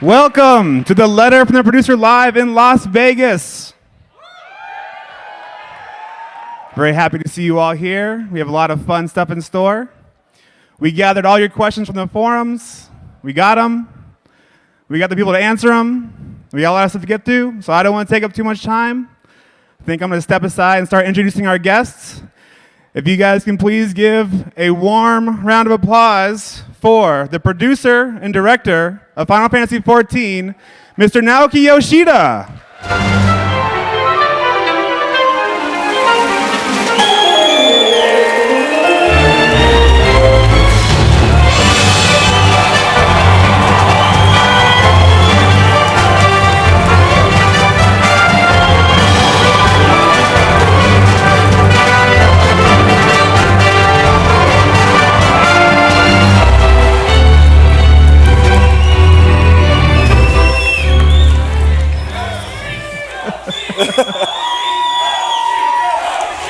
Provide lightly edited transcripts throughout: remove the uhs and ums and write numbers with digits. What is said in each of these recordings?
Welcome to the Letter from the Producer Live in Las Vegas. Very happy to see you all here. We have a lot of fun stuff in store. We gathered all your questions from the forums. We got them. We got the people to answer them. We got a lot of stuff to get through, so I don't want to take up too much time. I think I'm going to step aside and start introducing our guests. If you guys can please give a warm round of applause for the producer and director of Final Fantasy XIV, Mr. Naoki Yoshida.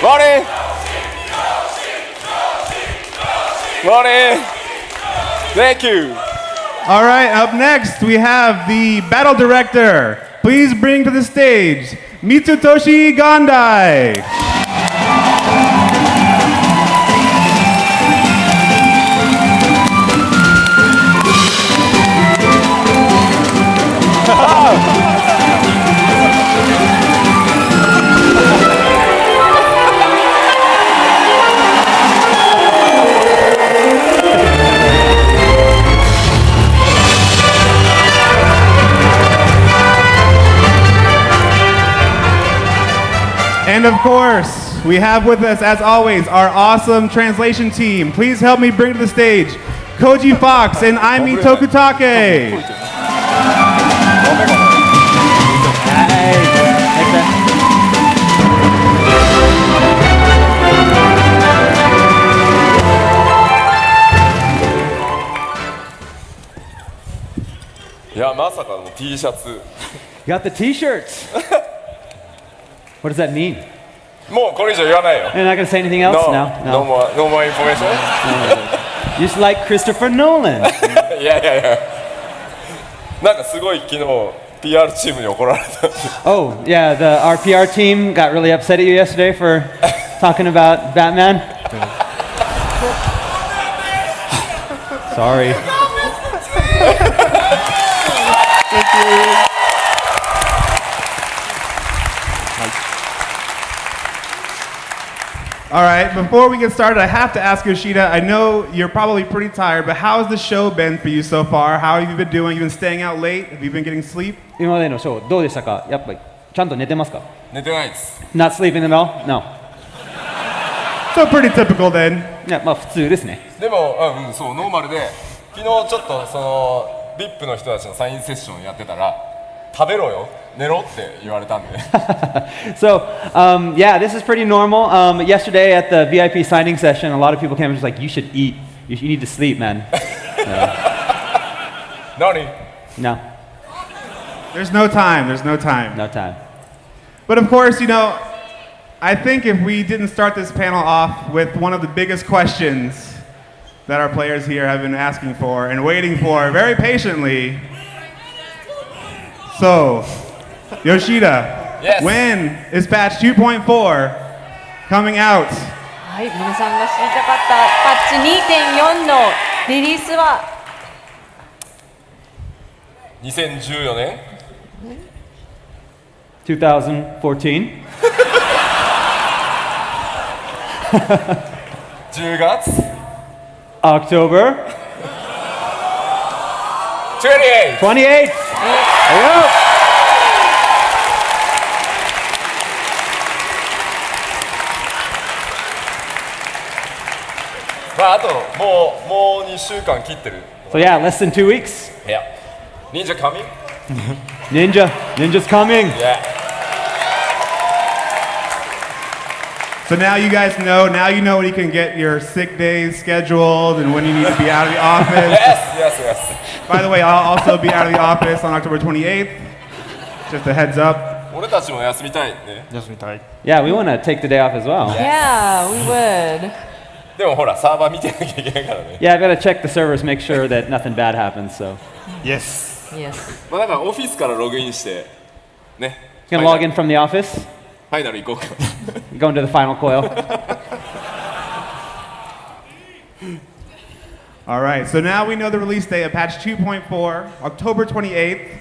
Morning! Morning! Thank you! All right, up next we have the battle director. Please bring to the stage Mitsutoshi Gandai. And of course, we have with us, as always, our awesome translation team. Please help me bring to the stage Koji Fox and Aimi Tokutake. Yeah, まさかの T シャツ。 You got the T-shirts. What does that mean? もうこれ以上言わないよ。 You're not going to say anything else? No more information. You just like Christopher Nolan. いやいやいや。なんかすごい昨日 PR チームに怒られた。 Oh, yeah, our PR team got really upset at you yesterday for talking about Batman. Sorry. Thank you. All right, before we get started, I have to ask Yoshida, I know you're probably pretty tired, but how has the show been for you so far? How have you been doing? You've been staying out late? Have you been getting sleep? 今までのショーどうでしたか？やっぱりちゃんと寝てますか？寝てないです。 Not sleeping at all? No. So pretty typical then. いや、まあ普通ですね。でも、そう、ノーマルで、昨日ちょっとその VIP の人たちのサインセッションやってたら、食べろよ、寝ろって言われたんで。So, yeah, this is pretty normal. Yesterday at the VIP signing session, a lot of people came and just like, you should eat. You need to sleep, man. Nani? No, There's no time, there's no time. no time. But of course, you know, I think if we didn't start this panel off with one of the biggest questions that our players here have been asking for and waiting for very patiently. So, Yoshida, Yes. when is patch 2.4 coming out? はい、皆さんが知りたかったパッチ 2.4 のリリースは2014年2014? 10月 October 28 28th. There you go. まああともう2週間切ってる。 So yeah, less than 2 weeks. いや、Ninja coming? Ninja's coming. Yeah. So now you guys know, now you know when you can get your sick days scheduled and when you need to be out of the office. Yes. By the way, I'll also be out of the office on October 28th. Just a heads up. 俺たちも休みたいね。 Yeah, we want to take the day off as well. Yeah, we would. でもほら、サーバー見てなきゃいけないからね。 Yeah, I've got to check the servers, make sure that nothing bad happens. So Yes. Yes. まあだからオフィスからログインしてね Gonna log in from the office, ファイナル行こうか going to the final coil. All right, so now we know the release date of patch 2.4, October 28th.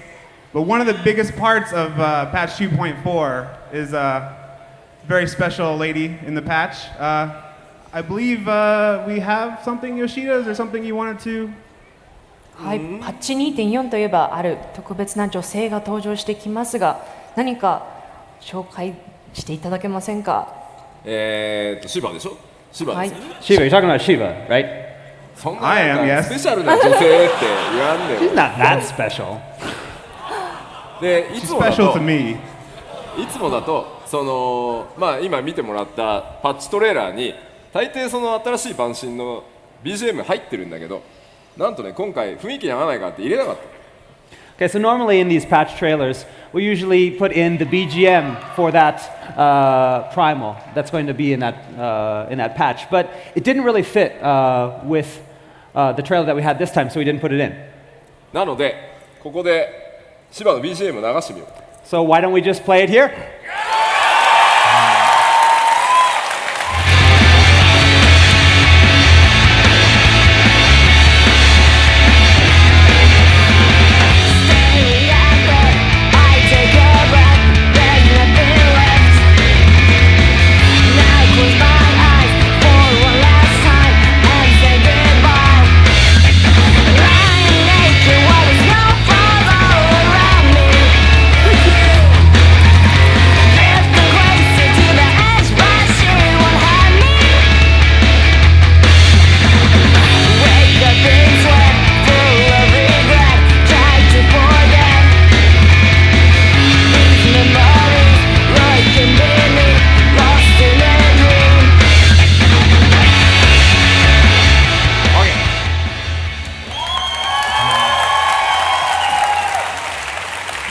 But one of the biggest parts of patch 2.4 is a very special lady in the patch. I believe we have something, Yoshida. Is there something you wanted to? はい、パッチ 2.4 といえばある特別な女性が登場してきますが、何か紹介していただけませんか？シバでしょシバですよね、Shiva, you're talking about Shiva, right? そんな I なん am, か yes. スペシャルな女性って言わんで She's よ not that special. でい She's つもだ special と to me. いつもだとそのまあ今見てもらったパッチトレーラーに大抵その新しい版新の BGM 入ってるんだけどなんとね今回雰囲気に合わないからって入れなかった Okay, so normally in these patch trailers, we usually put in the BGM for that primal that's going to be in that patch, but it didn't really fit with the trailer that we had this time, so we didn't put it in. なのでここでシバの BGM を流してみよう So why don't we just play it here?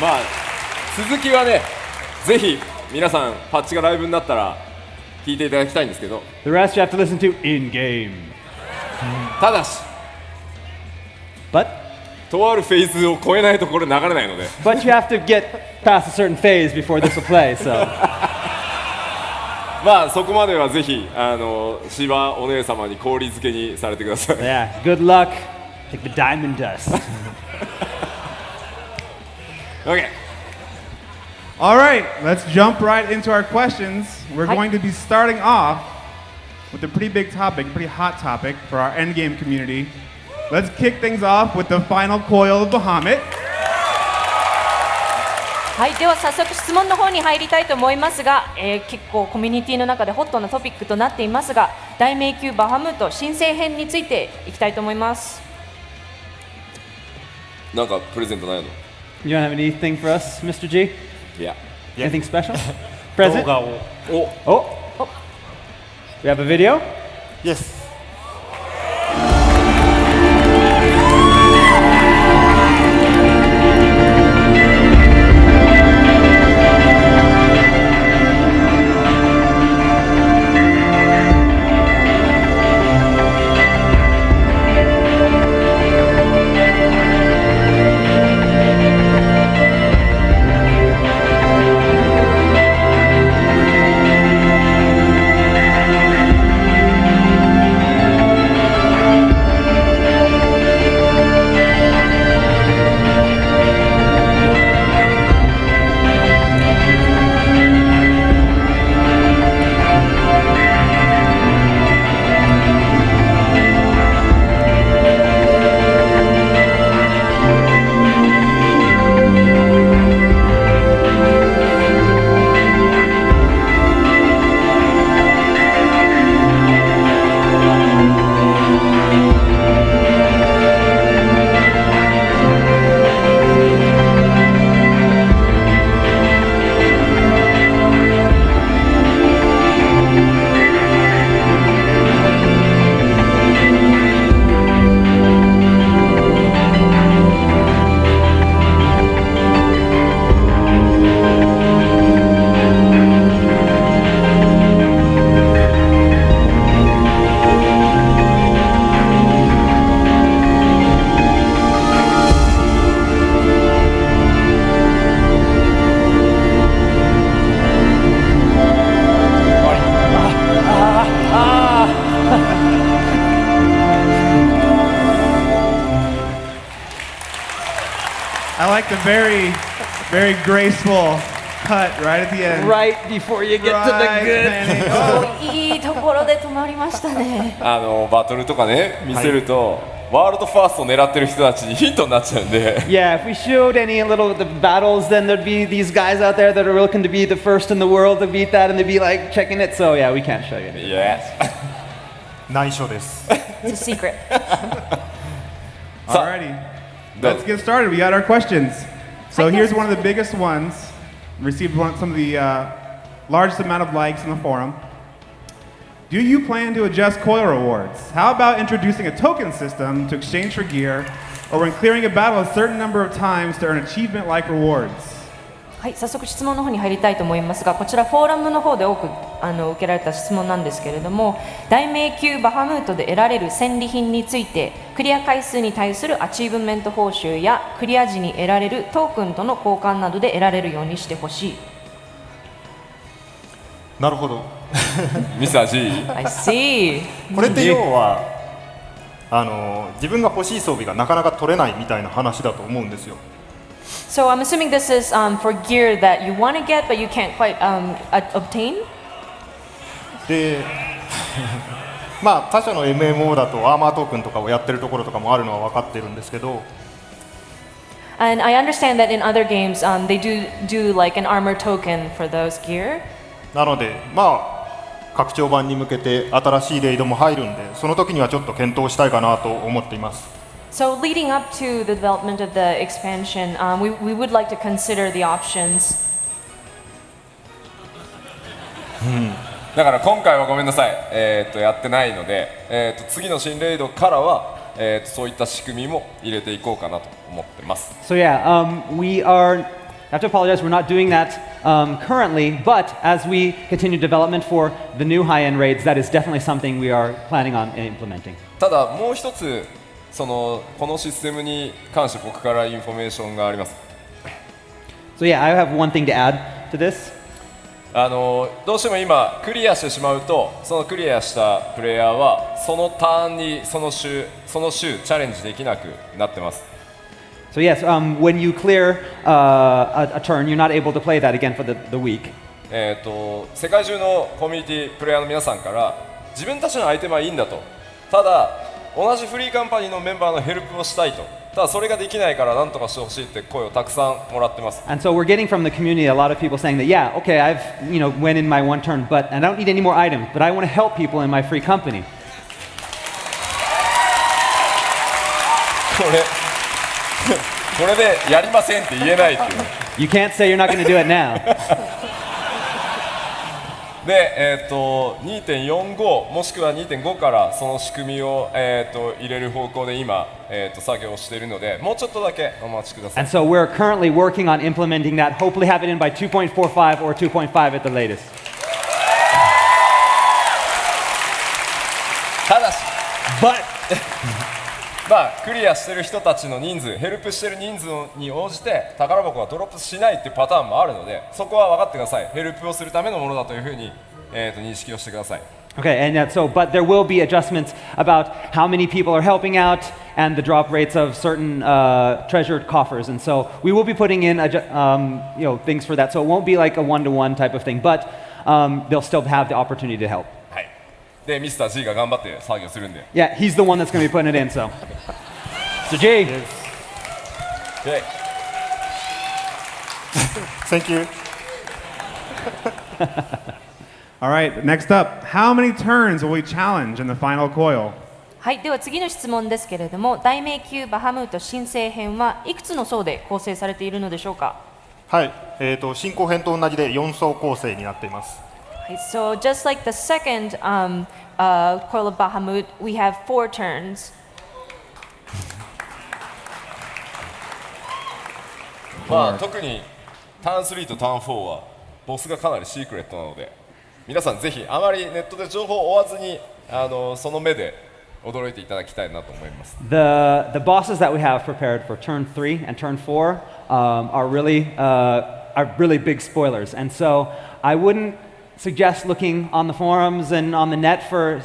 まあ続きはねぜひ皆さんパッチがライブになったら聞いていただきたいんですけど The rest you have to listen to in game. ただし But とあるフェーズを超えないとこれ流れないので you have to get past a certain phase before this will play. So まあそこまではぜひシバお姉様に氷漬けにされてください yeah, good luck. Take the diamond dust. OK All right, let's jump right into our questions. We're Hi. going to be starting off with a pretty big topic, a pretty hot topic for our endgame community. Let's kick things off with the final coil of Bahamut. はい、では早速質問の方に入りたいと思いますが、結構コミュニティの中でホットなトピックとなっていますが、大迷宮バハムート新生編についていきたいと思います。なんかプレゼントないの You don't have anything for us, Mr. G? いや Anything special? Present? お Oh, we have a video? Yes. like the very graceful cut right at the end. Right before you get to the good. いいところで止まりましたね。バトルとかね見せると、ワールドファーストを狙ってる人たちにヒントになっちゃうんで。Yeah, if we showed any little the battles, then there'd be these guys out there that are looking to be the first in the world to beat that, and they'd be like checking it. So yeah, we can't show you anything. Yes. 内緒です。It's a secret. Alrighty, let's get started. We got our questions. So here's one of the biggest ones. Received some of the largest amount of likes in the forum. Do you plan to adjust coil rewards? How about introducing a token system to exchange for gear, or when clearing a battle a certain number of times to earn achievement-like rewards? はい、早速質問の方に入りたいと思いますが、こちらフォーラムの方で多く受けられた質問なんですけれども、大迷宮バハムートで得られる戦利品について、クリア回数に対するアチーブメント報酬やクリア時に得られるトークンとの交換などで得られるようにしてほしい。なるほど。ミスター G。I see. これって要は自分が欲しい装備がなかなか取れないみたいな話だと思うんですよ。So I'm assuming this is for gear that you want to get but you can't quite obtain. でまあ他社の MMO だとアーマートークンとかをやってるところとかもあるのは分かってるんですけど。And I understand that in other games they do like an armor token for those gear. なのでまあ拡張版に向けて新しいレイドも入るんで、その時にはちょっと検討したいかなと思っています。So leading up to the development of the expansion, we would like to consider the options. だから今回はごめんなさい、やってないので、次の新レイドからは、そういった仕組みも入れていこうかなと思ってます。So yeah, we are. I have to apologize, we're not doing that currently, but as we continue development for the new high-end raids, that is definitely something we are planning on implementing. ただもう一つこのシステムに関して僕からインフォメーションがあります。So yeah, I have one thing to add to this. どうしても今クリアしてしまうと、そのクリアしたプレイヤーはそのターンにその週チャレンジできなくなってます。So yes, when you clear a turn, you're not able to play that again for the week. 世界中のコミュニティプレイヤーの皆さんから自分たちのアイテムはいいんだと、ただ同じフリーカンパニーのメンバーのヘルプをしたいと、ただそれができないから何とかしてほしいって声をたくさんもらってます。And so we're getting from the community a lot of people saying that, yeah, okay, I've went in my one turn, but I don't need any more items, but I want to help people in my free company. これでやりませんって言えないっていう。You can't say you're not going to do it now. で、2.45 もしくは 2.5 からその仕組みを、入れる方向で今、作業をしているので、もうちょっとだけお待ちください。And so we're currently working on implementing that. Hopefully, have it in by 2.45 or 2.5 at the latest. ただし、But まあクリアしてる人たちの人数、ヘルプしてる人数に応じて宝箱がドロップしないっていうパターンもあるので、そこは分かってください。ヘルプをするためのものだというふうに、認識をしてください。Okay, and but there will be adjustments about how many people are helping out and the drop rates of certain treasured coffers, and so we will be putting in things for that. So it won't be like a one-to-one type of thing, but they'll still have the opportunity to help. はい。で、ミスター G が頑張って作業するんで。Yeah, he's the one that's going to be putting it in. So G. Okay. Thank you. All right, next up, how many turns will we challenge in the final coil? はい、では次の質問ですけれども、大迷宮バハムート新生編はいくつの層で構成されているのでしょうか。はい、進行編と同じで4層構成になっています。はい、So just like the second coil of Bahamut, we have 4 turns. まあ特にターン3とターン4はボスがかなりシークレットなので、皆さんぜひあまりネットで情報を追わずにその目で驚いていただきたいなと思います。The bosses that we have prepared for turn 3 and turn 4 are really big spoilers, and so I wouldn't suggest looking on the forums and on the net for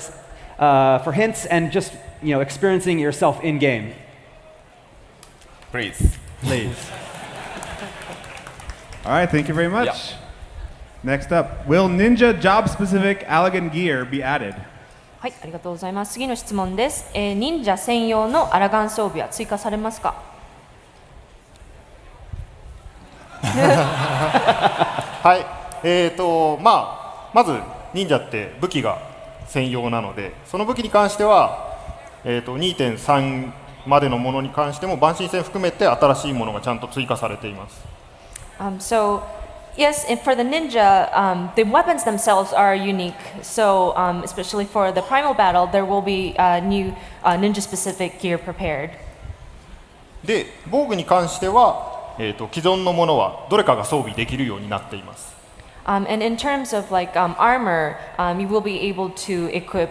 hints and just experiencing it yourself in game. Please. All right, thank you very much. Yeah. Next up, will ninja job-specific elegant gear be added? はい、ありがとうございます。次の質問です。忍者専用のアラガン装備は追加されますか？はい、まず忍者って武器が専用なので、その武器に関しては、2.3 までのものに関しても万神戦含めて新しいものがちゃんと追加されています。So yes, and for the ninja, the weapons themselves are unique. So especially for the primal battle, there will be new ninja-specific gear prepared. で、防具に関しては、既存のものはどれかが装備できるようになっています。And in terms of like armor, you will be able to equip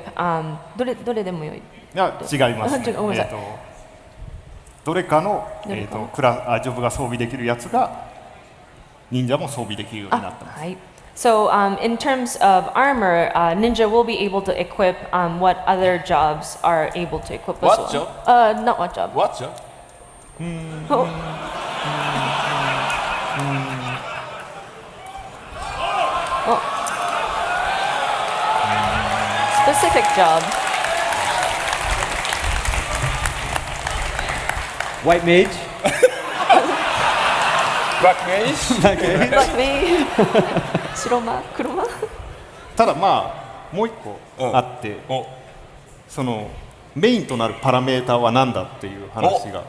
どれでもよい。いや違います、ね。ごめんなさい。どれかのジョブが装備できるやつが忍者も装備できるようになってます。はい。So in terms of armor, ninja will be able to equip what other jobs are able to equip as What well. job? Not what job. What job? Oh. Oh. Specific job. White mage. Black mage? Like me. 白間黒間ただもう一個あって、そのメインとなるパラメーターは何だっていう話が。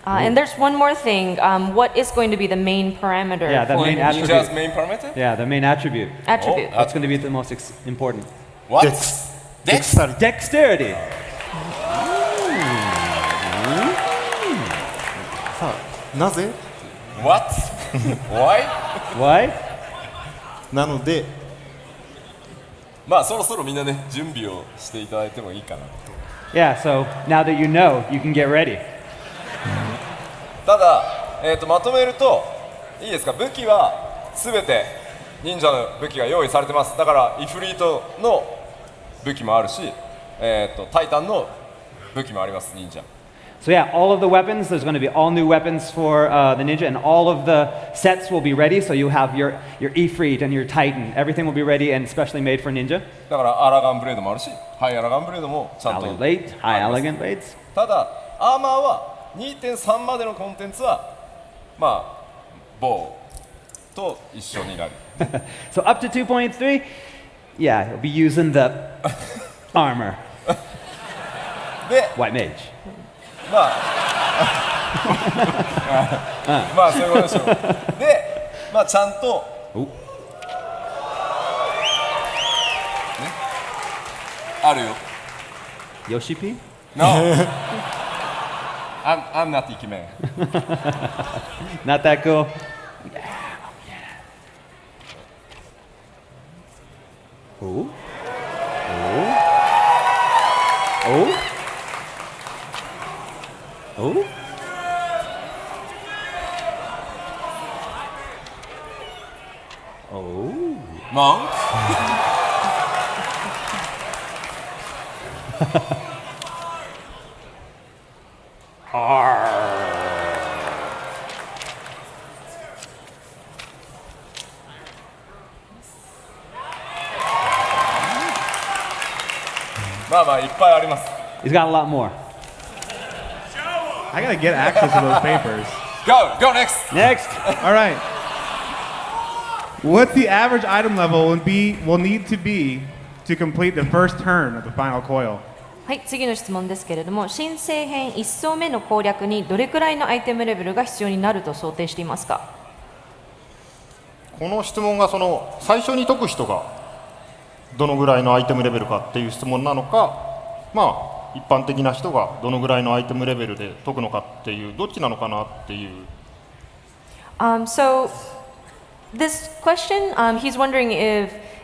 And there's one more thing. What is going to be the main parameter Yeah, the for main attribute. Ninja's main parameter? Yeah, the main attribute. attribute? That's going to be the most important. What? デクサリティ Dexterity. さあなぜ What? Why? Why? なのでまあそろそろみんなね準備をしていただいてもいいかなと。 Yeah, so now that you know, you can get ready. ただ、まとめるといいですか、武器はすべて忍者の武器が用意されてます。だからイフリートの武器もあるし、タイタンの武器もあります忍者。 So yeah, all of the weapons, there's going to be all new weapons for the ninja, and all of the sets will be ready, so you have your Ifrit and your Titan. Everything will be ready and specially made for ninja. だからアラガンブレードもあるし、ハイアラガンブレードもちゃんと Elegant blade, high elegant blades. ただアーマーは 2.3 までのコンテンツはまあ棒と一緒になる。 So up to 2.3, yeah, you'll be using the armor. で White mage. まあまあそういうことでしょう。でまあちゃんとあるよ。 Yoshi P? No. I'm not Ike Man. Not that cool. Oh. Oh. Oh. Oh. Oh. Monk? Arr. まあまあいっぱいあります。 He's got a lot more. I gotta get access to those papers. Go next. Next. All right. What's the average item level will need to be to complete the first turn of the final coil? はい、次の質問ですけれども、新生編1層目の攻略にどれくらいのアイテムレベルが必要になると想定していますか？この質問がその最初に解く人がどのぐらいのアイテムレベルかっていう質問なのか、まあ一般的な人がどのぐらいのアイテムレベルで解くのかっていうどっちなのかなっていう。So this question, he's wondering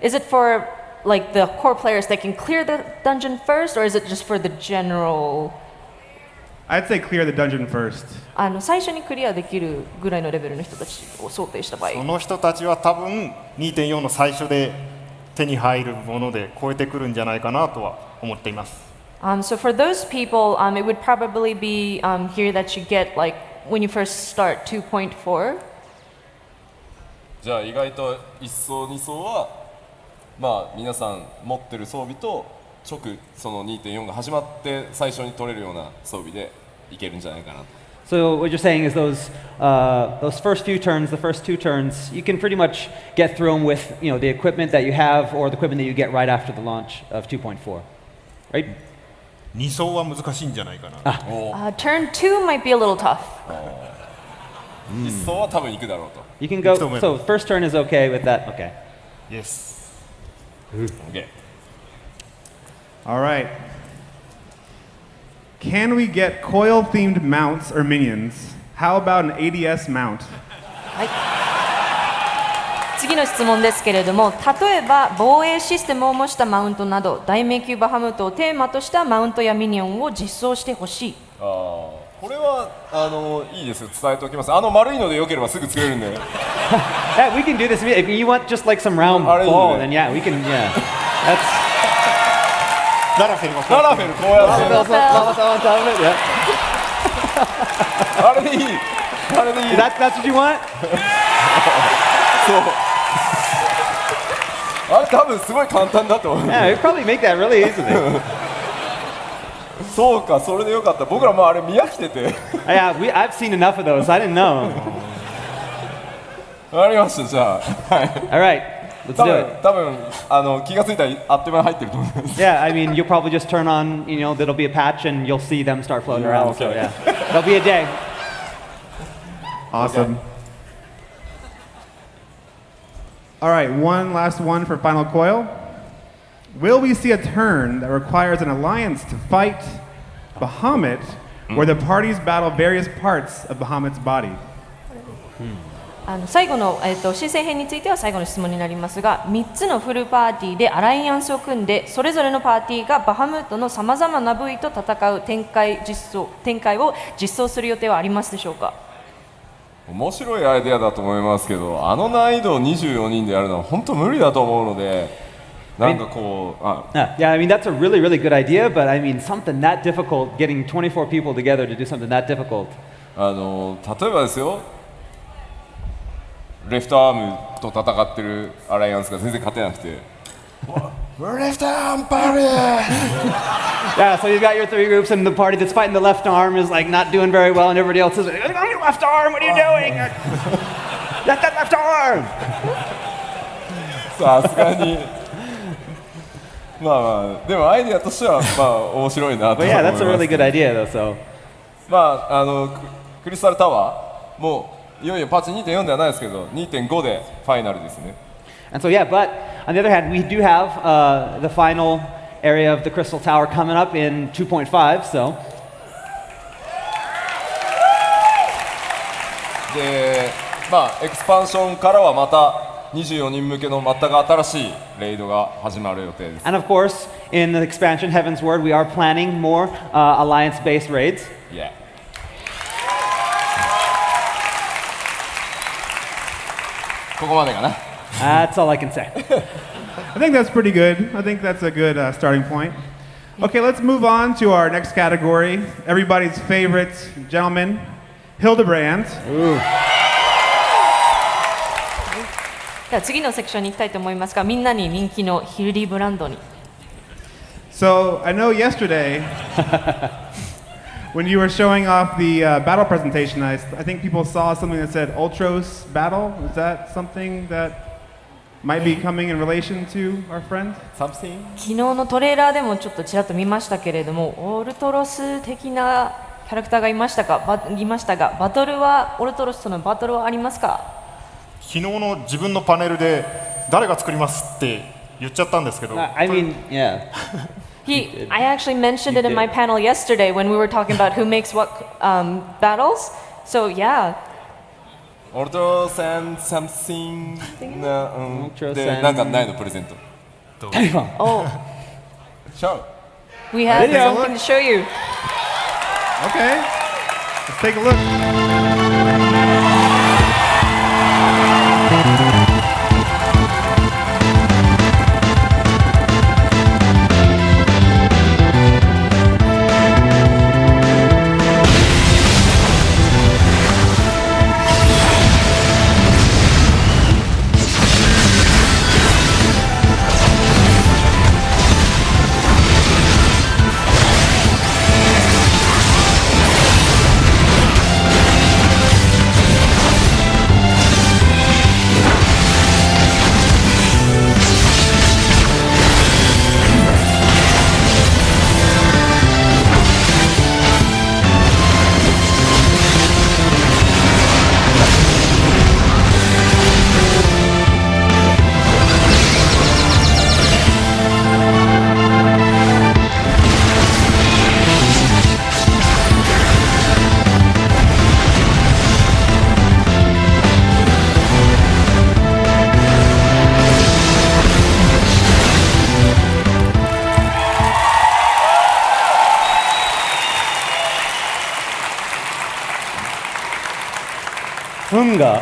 is it for like the core players that can clear the dungeon first, or is it just for the general? I'd say clear the dungeon first. 最初にクリアできるぐらいのレベルの人たちを想定した場合。その人たちは多分 2.4 の最初で手に入るもので超えてくるんじゃないかなとは思っています。So for those people, it would probably be here that you get like when you first start 2.4. じゃあ意外と1層2層はまあ皆さん持ってる装備と直その 2.4 が始まって最初に取れるような装備でいけるんじゃないかなと。So what you're saying is those first few turns, the first 2 turns, you can pretty much get through them with the equipment that you have or the equipment that you get right after the launch of 2.4, right? 2層は難しいんじゃないかな。turn 2 might be a little tough. 1層は多分行くだろうと。You can go. So first turn is okay with that. Okay. Yes. OK。All right. Can we get coil-themed mounts or minions? How about an ADS mount? 次の質問ですけれども、例えば防衛システムを模したマウントなど大迷宮バハムートをテーマとしたマウントやミニオンを実装してほしい。これはいいですよ、伝えておきます。丸いので良ければすぐ作れるんで。Yeah, we can do this. If you want just like some round ball, then yeah, we can. Yeah, that's. ララフェルがララフェルこうやって。 Lava on top of it. Yeah. あれでいい。あれでいい。That's what you want. そう。あれ多分すごい簡単だと思う。Yeah, we probably make that really easily. そうか、それでよかった。僕らもうあれ見飽きてて。Yeah, I've seen enough of those. I didn't know. わかりました、じゃあ。はい。 All right, let's do it. 多分気がついたらあっという間に入ってると思います。Yeah, I mean, you'll probably just turn on, there'll be a patch and you'll see them start floating around. So okay. yeah, there'll be a day. Awesome. All right, one last one for final coil. Will we see a turn that requires an alliance to fight Bahamut, where the parties battle various parts of Bahamut's body? 最後の、新生編については最後の質問になりますが、3つのフルパーティーでアライアンスを組んでそれぞれのパーティーがバハムートのさまざまな部位と戦う展開を実装する予定はありますでしょうか。面白いアイデアだと思いますけど、難易度を24人でやるのは本当無理だと思うので、なんかこう、Yeah, I mean, that's a really, really good idea, but I mean, something that difficult, getting 24 people together to do something that difficult. 例えばですよ、レフトアームと戦ってるアライアンスが全然勝てなくて、Left arm barrier! Yeah, so you've got your 3 groups, and the party that's fighting the left arm is like not doing very well, and everybody else is like, left arm, what are you doing? Get that left arm! さすがに。まあでもアイデアとしては面白いなと思 But いま yeah, す。 that's a really good idea, though. So クリスタルタワーもういよいよパッチ 2.4 ではないですけど 2.5 でファイナルですね。and so yeah, but on the other hand, we do have the final area of the Crystal Tower coming up in 2.5. So でエクスパンションからはまた24人向けの全く新しいレイドが始まる予定です。 and of course, in the expansion Heaven's Word, we are planning more alliance-based raids. Yeah. ここまでかな。That's all I can say. I think that's pretty good. I think that's a good starting point. Okay, let's move on to our next category. Everybody's favorite gentleman, Hildebrand. では次のセクションに行きたいと思いますが、みんなに人気のヒルディブランドに。So I know yesterday, when you were showing off the battle presentation, I think people saw something that said Ultros Battle. Is that something that might be coming in relation to our friend? Something? 昨日のトレーラーでもちょっとちらっと見ましたけれども、オルトロス的なキャラクターがいましたが、バトルはオルトロスとのバトルはありますか？昨日の自分のパネルで誰が作りますって言っちゃったんですけど、 I mean, yeah. I actually mentioned it in my panel yesterday when we were talking about who makes what battles. So yeah. オルトロセンサムシンな、Ultra で Sen なんかないのプレゼント。 Oh, シャウ。 we have Video. something to show you. Okay, let's take a look. Funga.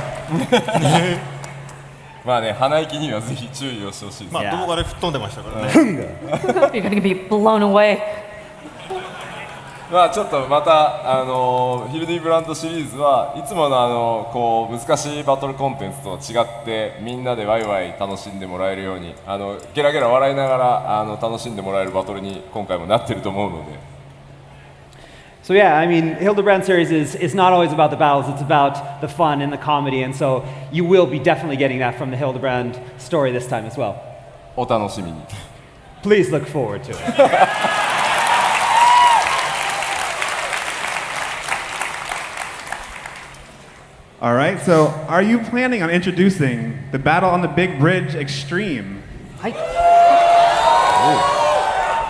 まあね、鼻息にはぜひ注意をしてほしいです。まあ、動画で吹っ飛んでましたからね。You're gonna be blown away. まあちょっとまた、ヒルディブランドシリーズはいつものこう難しいバトルコンテンツとは違ってみんなでワイワイ楽しんでもらえるようにゲラゲラ笑いながら楽しんでもらえるバトルに今回もなってると思うので。So yeah, I mean, Hildebrand series is not always about the battles, it's about the fun and the comedy, and so you will be definitely getting that from the Hildebrand story this time as well. お楽しみに。Please look forward to it. All right, so are you planning on introducing the Battle on the Big Bridge Extreme? はい。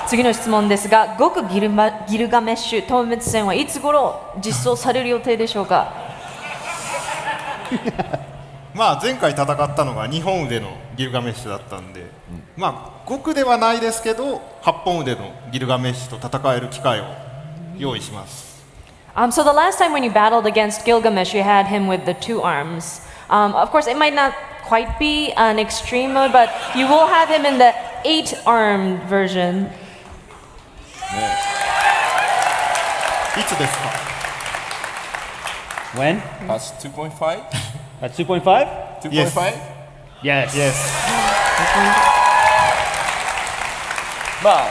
次の質問ですが、極ギルガメッシュ透滅戦はいつ頃実装される予定でしょうか。まあ前回戦ったのが2本腕のギルガメッシュだったんで、まあ極ではないですけど8本腕のギルガメッシュと戦える機会を用意します。So the last time when you battled against Gilgamesh, you had him with the 2 arms. Of course, it might not quite be an extreme mode, but you will have him in the 8-armed version. いつですか？ When? Patch 2.5? At 2.5? 2.5? Yes. Yes. まあ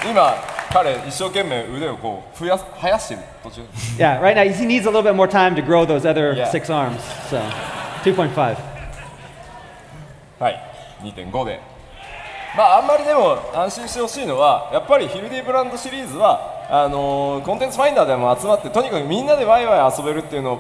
今彼一生懸命腕をこう生やしてる途中。Yeah, right now he needs a little bit more time to grow those other Yeah. 6 arms. So 2.5. はい、2.5 で。まああんまりでも安心してほしいのはやっぱりヒルディブランドシリーズはコンテンツファインダーでも集まってとにかくみんなでワイワイ遊べるっていうのを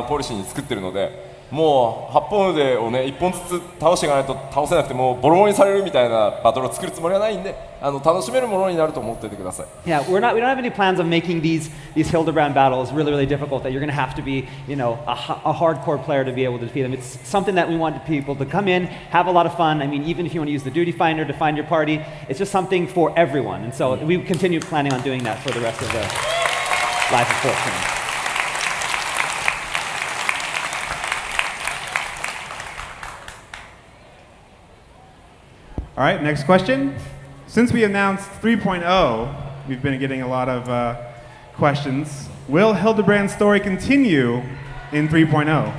ポリシーに作ってるので、もう8本腕をね1本ずつ倒していかないと倒せなくてもうボロボロにされるみたいなバトルを作るつもりはないんで、楽しめるものになると思っておいてください。Yeah, we don't have any plans of making these Hildebrand battles really, really difficult. That you're going to have to be, you know, a hardcore player to be able to defeat them. It's something that we want people to come in, have a lot of fun. I mean, even if you want to use the duty finder to find your party, it's just something for everyone. And so we continue planning on doing that for the rest of the Life of 14. All right, next question. Since we announced 3.0, we've been getting a lot of questions. Will Hildebrand's story continue in 3.0?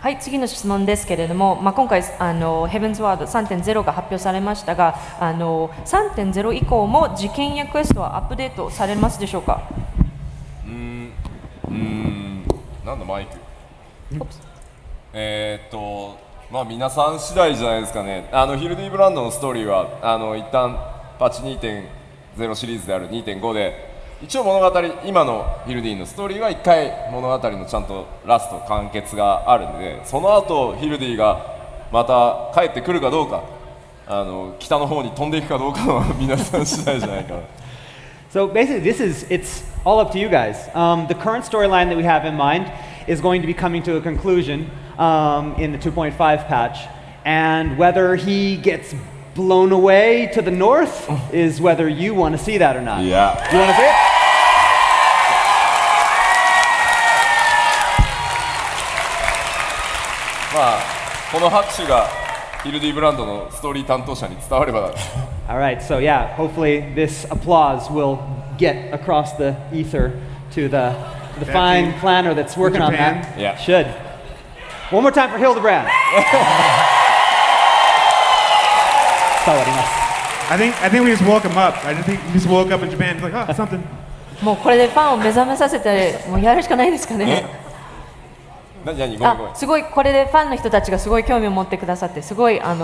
はい、次の質問ですけれども、今回ヘブンズワード 3.0 が発表されましたが、3.0 以降も事件やクエストはアップデートされますでしょうか。なんだマイク。まあ皆さん次第じゃないですかね。ヒルディブランドのストーリーは一旦パッチ 2.0 シリーズである 2.5 で一応物語今のヒルディのストーリーは1回物語のちゃんとラスト完結があるので、その後ヒルディがまた帰ってくるかどうか、北の方に飛んでいくかどうかは皆さん次第じゃないかな。So basically, it's all up to you guys. The current storyline that we have in mind is going to be coming to a conclusion in the 2.5 patch, and whether he gets blown away to the north is whether you want to see that or not. Yeah. Do you want to see it? まあこの拍手がヒルディブランドのストーリー担当者に伝わればだ。All right, so yeah, hopefully this applause will get across the ether to the fine planner that's working on that. Yeah. Should. One more time for Hildebrand. I think we just woke him up. I just think he just woke up in Japan. He's like, oh, something. もうこれでファンを目覚めさせてもうやるしかないですかね。何ごめんごめん。すごいこれでファンの人たちがすごい興味を持ってくださってすごいなん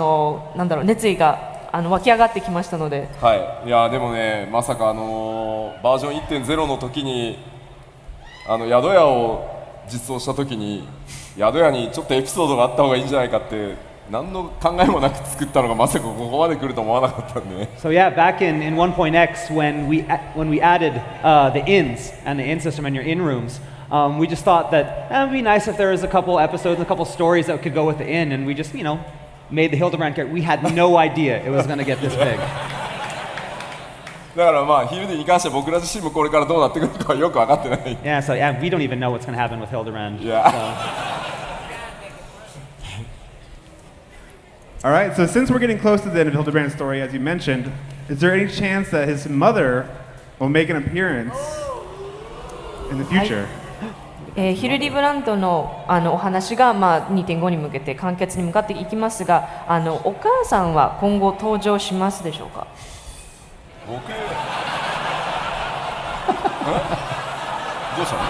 だろう熱意が湧き上がってきましたので。はい。いやでもねまさかバージョン 1.0 の時に宿屋を実装した時に宿屋にちょっとエピソードがあった方がいいんじゃないかって何の考えもなく作ったのがまさかここまで来ると思わなかったんでね。So yeah, back in 1.x when we added the inns and the inn system and your inn rooms, we just thought that it would be nice if there was a couple episodes, a couple stories that could go with the inn, and we just made the Hildebrand character. We had no idea it was going to get this big. だからまあヒルディに関しては僕ら自身もこれからどうなってくるかはよく分かってない。Yeah, so yeah, we don't even know what's going to happen with Hildebrand. Yeah. All right, so since we're getting close to the end of Hildebrand's story, as you mentioned, is there any chance that his mother will make an appearance in the future? ヒルディブランドの、お話が、2.5 に向けて完結に向かっていきますが、お母さんは今後登場しますでしょうか？僕どうしたの？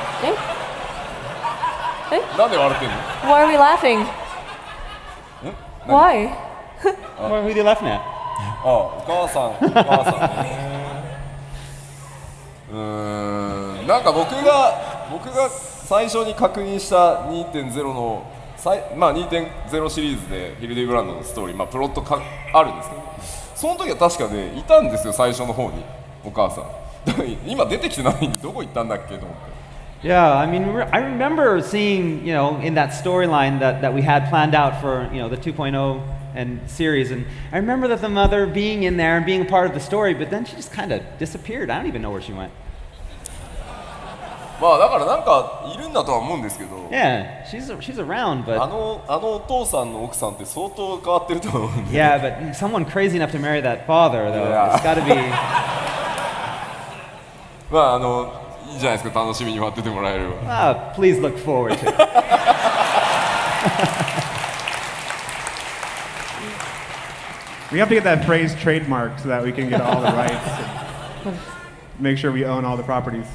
なんで笑ってんの？ Why are we laughing? Why? Who are you laughing at? お母さんね。なんか僕が最初に確認した 2.0 の2.0 シリーズでヒルディブランドのストーリー、プロットあるんですけど、その時は確かねいたんですよ、最初の方にお母さん。今出てきてないんでどこ行ったんだっけと思って。Yeah, I mean, I remember seeing, in that storyline that we had planned out for, the 2.0 and series, and I remember that the mother being in there and being a part of the story, but then she just kind of disappeared. I don't even know where she went. だからなんかいるんだとは思うんですけど。Yeah, she's around, but あのお父さんの奥さんって相当変わってると思うんで。yeah, but someone crazy enough to marry that father, though, Yeah. it's got to be. いいじゃないですか、楽しみに待っててもらえれば。Please look forward to it. We have to get that phrase trademarked so that we can get all the rights and make sure we own all the properties.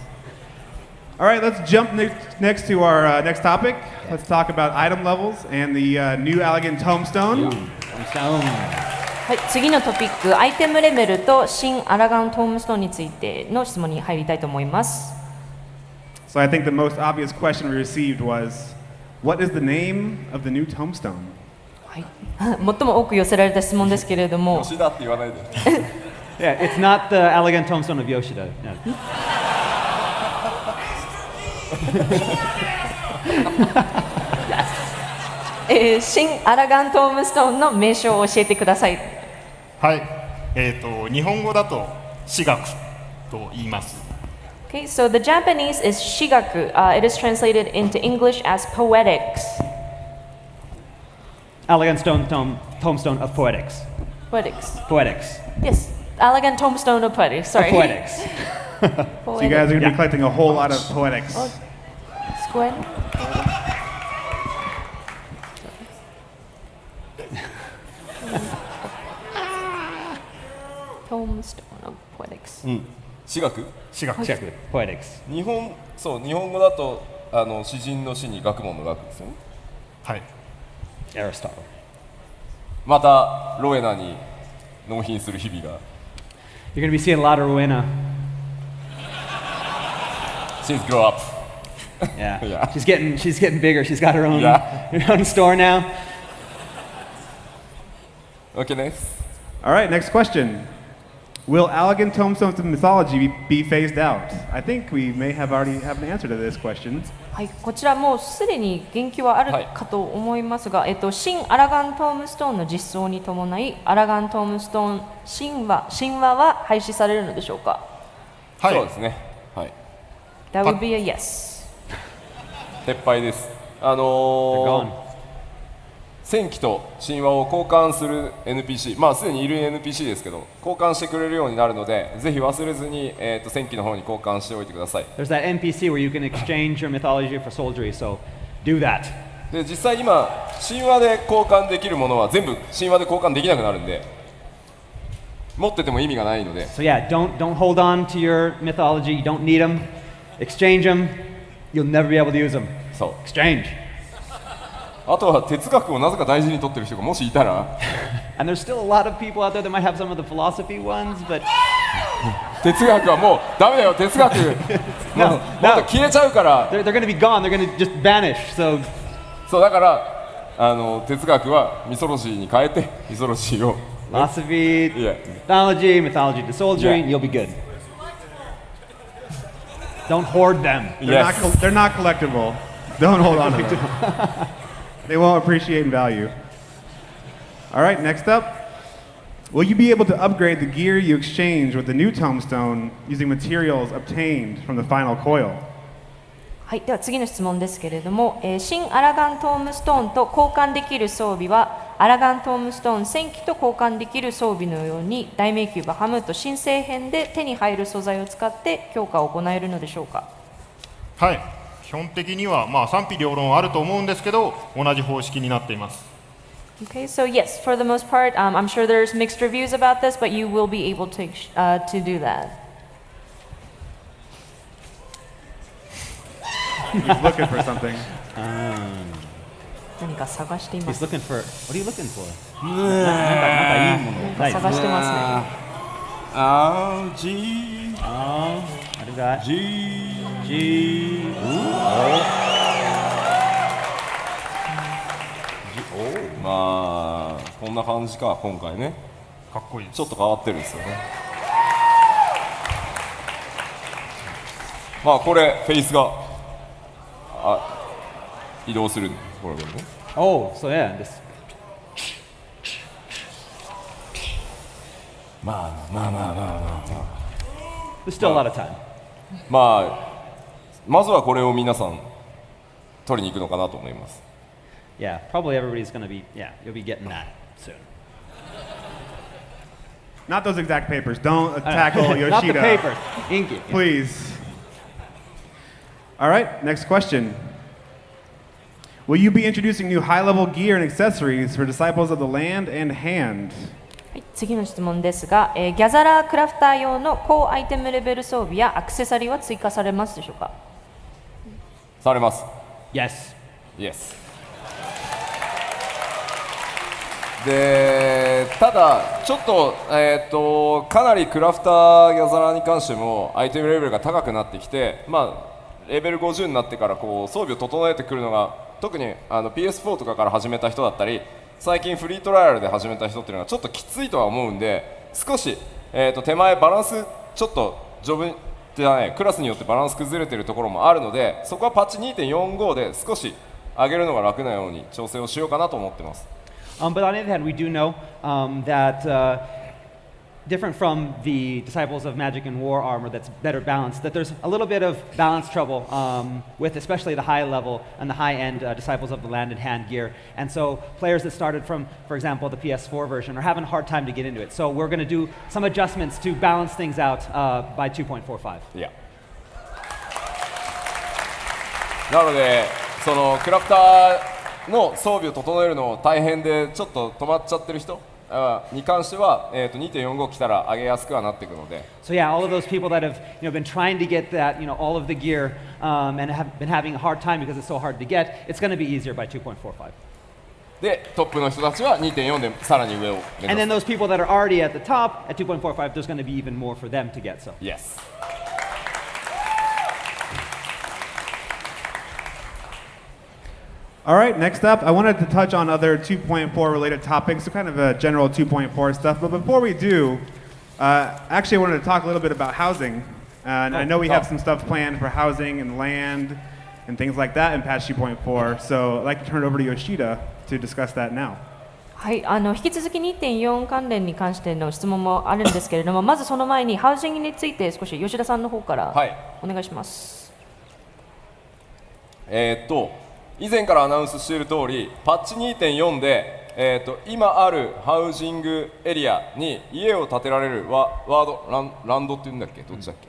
All right, let's jump next to our next topic. Let's talk about item levels and the new elegant tombstone. はい、次のトピック、アイテムレベルと新アラガントームストーンについての質問に入りたいと思います。So I think the most obvious question we received was, what is the name of the new tombstone? はい、最も多く寄せられた質問ですけれども、吉田って言わないで。Yeah, it's not the elegant tombstone of Yoshida. No. 新アラガントームストーンの名称を教えてください。はい、日本語だと私学と言います。Okay, so the Japanese is shigaku. It is translated into English as poetics. Elegant tombstone of poetics. Poetics. Poetics. Yes, elegant tombstone of poetics. Sorry. Poetics. So you guys are going to be collecting a whole lot of poetics. Squid. Tombstone of poetics. 私学？私学。Check poetics. 日本語だと詩人の詩に学問の学ですよね。はい。Aristotle. またロエナに納品する日々が。You're going to be seeing a lot of Rowena. She's grow up. Yeah. Yeah. She's getting bigger. She's got her own Yeah. her own store now. Okay, next. All right, next question. Will elegant tombstones of mythology be phased out? I think we may already have an answer to this question. はい、こちらもうすでに言及はあるかと思いますが、新アラガントームストーンの実装に伴い、アラガントームストーン神話は廃止されるのでしょうか？はい。そうですね。はい。That would be a yes. 撤廃です。They're gone. 戦記と神話を交換する NPC、すでにいる NPC ですけど、交換してくれるようになるので、ぜひ忘れずに、戦記の方に交換しておいてください。There's that NPC where you can exchange your mythology for soldiery, so do that. で、実際今、神話で交換できるものは全部神話で交換できなくなるんで、持ってても意味がないので。So yeah, don't hold on to your mythology. You don't need them. Exchange them. You'll never be able to use them. そう。 Exchange. あとは哲学をなぜか大事に取ってる人がもしいたら、And there's still a lot of people out there that might have some of the philosophy ones, but 哲学はもうダメだよ、哲学。もっと消えちゃうから。they're going to be gone. They're going to just vanish. So そうだから哲学はミソロジーに変えてミソロジーを。philosophy, Yeah. mythology to soldiery, Yeah. you'll be good. Don't hoard them. They're not collectible. Don't hold on to them. They won't appreciate in value. All right, next up. Will you be able to upgrade the gear you exchange with the new tombstone using materials obtained from the final coil? はい、では次の質問ですけれども、新アラガントームストーンと交換できる装備はアラガントームストーン1000機と交換できる装備のように大迷宮バハムート新生編で手に入る素材を使って強化を行えるのでしょうか。はい、基本的には賛否両論あると思うんですけど、同じ方式になっています。Okay, so yes, for the most part, I'm sure there's mixed reviews about this, but you will be able to do that. He's looking for something. 何か探していま He's す。 looking for. What are you looking for? なんかいいものないです探してますね。あれが G。まあこんな感じか今回ね。かっこいいです。ちょっと変わってるんですよね。まあこれフェイスが移動するこれね。Oh, so yeah, this. まあ There's still a lot of time. まずはこれを皆さん取りに行くのかなと思います。Yeah, probably everybody's going to be. Yeah, you'll be getting that soon. Not those exact papers. Don't tackle Not the Yoshida. paper. Inky. Please. All right, next question. Will you be introducing new high-level gear and accessories for disciples of the land and hand? はい、次の質問ですが、ギャザラークラフター用の高アイテムレベル装備やアクセサリーは追加されますでしょうか。されます。 Yes. Yes。でただちょっと、かなりクラフターギャザラーに関してもアイテムレベルが高くなってきて、レベル50になってからこう装備を整えてくるのが特にPS4 とかから始めた人だったり最近フリートライアルで始めた人っていうのがちょっときついとは思うんで少し、手前バランスちょっとジョブじゃないクラスによってバランス崩れてるところもあるのでそこはパッチ 2.45 で少し上げるのが楽なように調整をしようかなと思ってます。But on the other hand, we do know that different from the disciples of magic and war armor that's better balanced, that there's a little bit of balance trouble with especially the high level and the high end disciples of the land and hand gear. And so players that started from, for example, the PS4 version are having a hard time to get into it. So we're going to do some adjustments to balance things out by 2.45. いやなのでそのクラフターの装備を整えるの大変でちょっと止まっちゃってる人に関しては、2.45 来たら上げやすくはなっていくので。So yeah, all of those people that have been trying to get that all of the gear and have been having a hard time because it's so hard to get, it's going to be easier by 2.45. でトップの人たちは 2.4 でさらに上を目 And 指 then す。 those people that are already at the top at 2.45, there's going to be even more for them to get. So. Yes. All right, next up, I wanted to touch on other 2.4 related topics, so kind of a general 2.4 stuff. But before we do, actually, I wanted to talk a little bit about housing. And I know we have some stuff planned for housing and land and things like that in patch 2.4. So I'd like to turn it over to Yoshida to discuss that now. はい、引き続き 2.4 関連に関しての質問もあるんですけれども、まずその前にハウジングについて少し吉田さんの方からお願いします。以前からアナウンスしている通り、パッチ 2.4 で、今あるハウジングエリアに家を建てられるワードランドっていうんだっけ、どっちだっけ、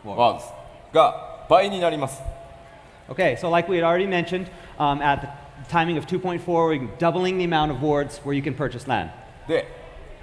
ワーズが倍になります。Okay, so like we had already mentioned, at the timing of 2.4, we're doubling the amount of wards where you can purchase land. で、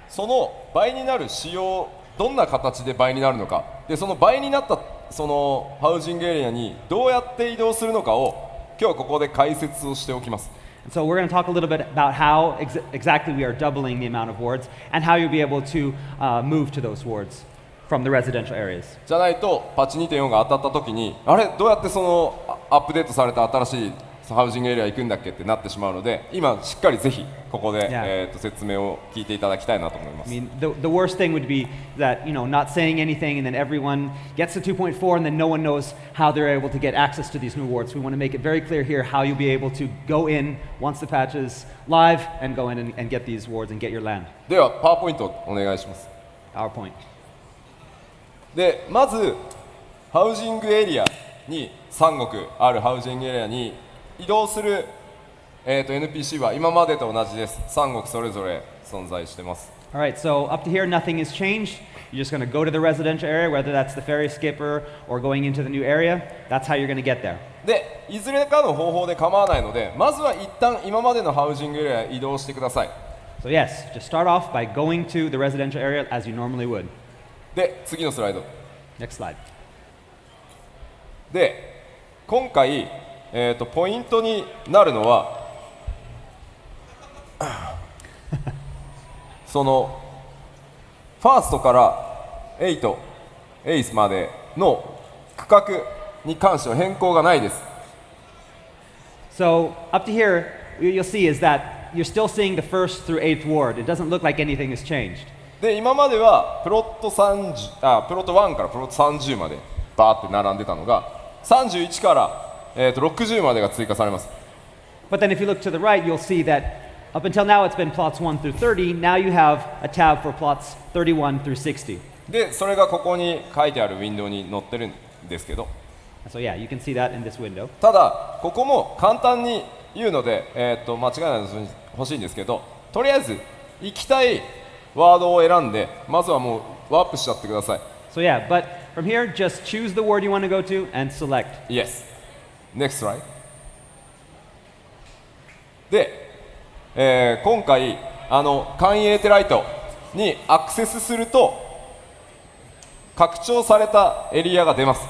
その倍になる仕様、どんな形で倍になるのか、でその倍になったそのハウジングエリアにどうやって移動するのかを今日はここで解説をしておきます。So we're going to talk a little bit about how exactly we are doubling the amount of wards and how you'll be able to move to those wards from the residential areas. じゃないとパッチ 2.4 が当たった時にあれどうやってそのアップデートされた新しいハウジングエリア行くんだっけってなってしまうので今しっかりぜひここで、説明を聞いていただきたいなと思います。I mean, the worst thing would be that not saying anything and then everyone gets to 2.4 and then no one knows how they're able to get access to these new wards. We want to make it very clear here how you'll be able to go in once the patch is live and go in and get these wards and get your land. ではパワーポイントお願いします。 PowerPoint. でまずハウジングエリアに3国あるハウジングエリアに移動する NPC は今までと同じです。3国それぞれ存在してます。All right, so up to here, nothing has changed. You're just going to go to the residential area, whether that's the ferry skipper or going into the new area. That's how you're going to get there. で、いずれかの方法で構わないので、まずは一旦今までのハウジングエリアへ移動してください。So yes, just start off by going to the residential area as you normally would. で、次のスライド。Next slide. で、今回、ポイントになるのはそのファーストから8、エイスまでの区画に関しては変更がないです。So up to here, you'll see is that you're still seeing the 1st through 8th ward. It doesn't look like anything has changed. で、今まではプロット1からプロット30までバーって並んでたのが31から、60までが追加されます。But then if you look to the right, you'll see that up until now it's been plots 1 through 30. Now you have a tab for plots 31 through 60. で、それがここに書いてあるウィンドウに載ってるんですけど、So yeah, you can see that in this window. ただここも簡単に言うので、間違いないでほしいんですけど、とりあえず行きたいワードを選んで、まずはもうワープしちゃってください。 So yeah, but from here, just choose the word you want to go to and select. Yes. Next slide. で、今回簡易エーテライトにアクセスすると拡張されたエリアが出ます。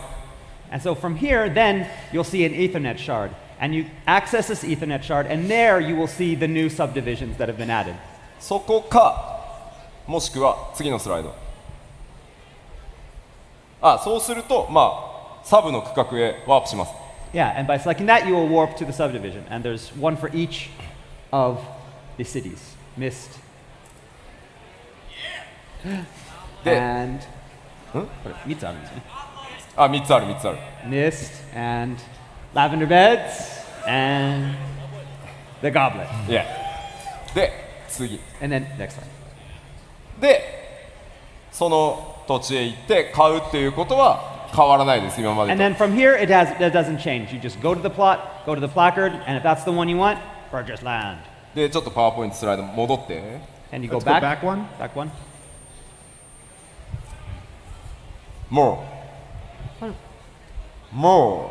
And so from here, then you'll see an Ethernet shard. And you access this Ethernet shard, and there you will see the new subdivisions that have been added. そこか、もしくは次のスライド。そうすると、サブの区画へワープします。Yeah, and by selecting that, you will warp to the subdivision. And there's one for each of the cities. Mist. And... これ3つあるんですね。3つある、3つある。Mist and lavender beds and the goblet. Yeah. で、次。And then next one. で、その土地へ行って買うっていうことは変わらないです、今まで And と。 then from here, it doesn't change. You just go to the plot, go to the placard, and if that's the one you want, purchase land. で、ちょっとパワーポイントスライド戻って。And you go Let's go back. back one. Back one. More. More.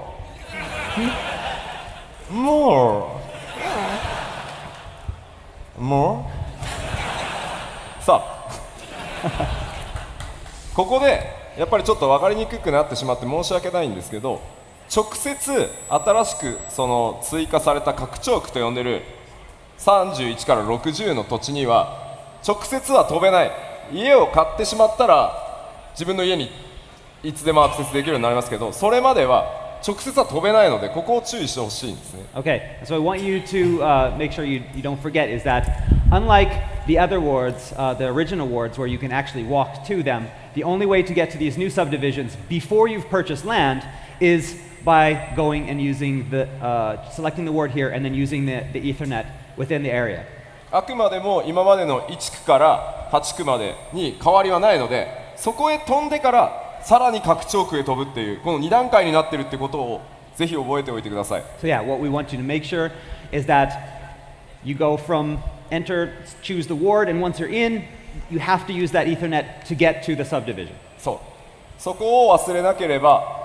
More. More. さあここでやっぱりちょっと分かりにくくなってしまって申し訳ないんですけど、直接新しくその追加された拡張区と呼んでる31から60の土地には直接は飛べない。家を買ってしまったら自分の家にいつでもアクセスできるようになりますけど、それまでは直接は飛べないので、ここを注意してほしいんですね。 Okay, so I want you to make sure you don't forget is that unlike the other wards, the original wards where you can actually walk to them, the only way to get to these new subdivisions before you've purchased land is by going and using the, selecting the ward here and then using the Ethernet within the area. あくまでも今までの1区から8区までに変わりはないので、そこへ飛んでからさらに拡張区へ飛ぶっていうこの2段階になっているってことをぜひ覚えておいてください。 So yeah, what we want you to make sure is that you go from enter, choose the ward, and once you're in, you have to use that Ethernet to get to the subdivision. そこを忘れなければ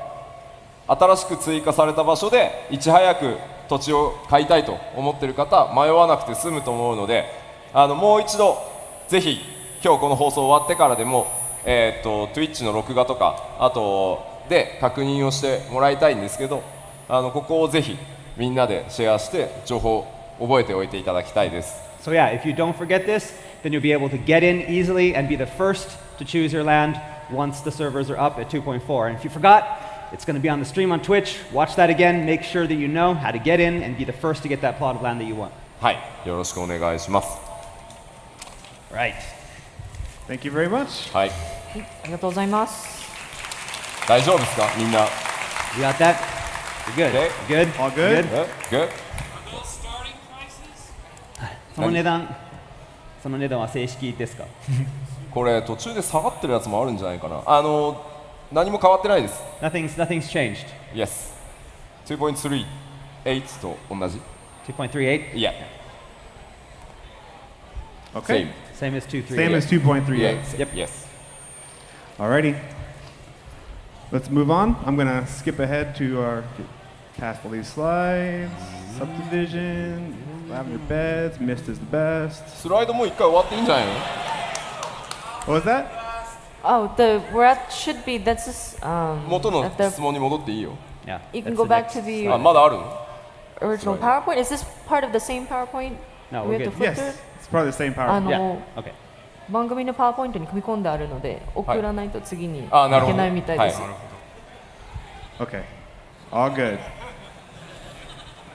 新しく追加された場所でいち早く土地を買いたいと思っている方、迷わなくて済むと思うので、もう一度ぜひ今日この放送終わってからでもTwitch の録画とかあとで確認をしてもらいたいんですけど、ここをぜひみんなでシェアして情報を覚えておいていただきたいです。 So yeah, if you don't forget this, then you'll be able to get in easily and be the first to choose your land once the servers are up at 2.4. And if you forgot, it's going to be on the stream on Twitch. Watch that again. Make sure that you know how to get in and be the first to get that plot of land that you want. はい、よろしくお願いします。 Right. Thank you very much. はい、ありがとうございます。大丈夫ですかみんな。 You got that? You're good. Okay. Good? All good? Good? その値段は正式ですか？これ途中で下がってるやつもあるんじゃないかな。何も変わってないです。 Nothing's changed. Yes. 2.38 と同じ。2.38? Yeah. Okay. Same as 2.38. Same as 2.38. Yes. Yep. Yes. Alrighty. Let's move on. I'm gonna skip ahead to our past all these slides. Subdivision, lavender beds, mist is the best. スライドもう一回終わっていいんじゃないの？ What was that? Oh, the where it should be. That's just, 元の at the, 質問に戻っていいよ。 Yeah. you can that's go the back next to the あ、まだあるの？ original PowerPoint. Is this part of the same PowerPoint? No, we we're have to good. flip through Yes, it? it's probably the same power. あの、 Yeah. Okay. 番組のパワーポイントに組み込んであるので送らないと次にいあ、なるほど。けないみたいです。はい Okay. All good.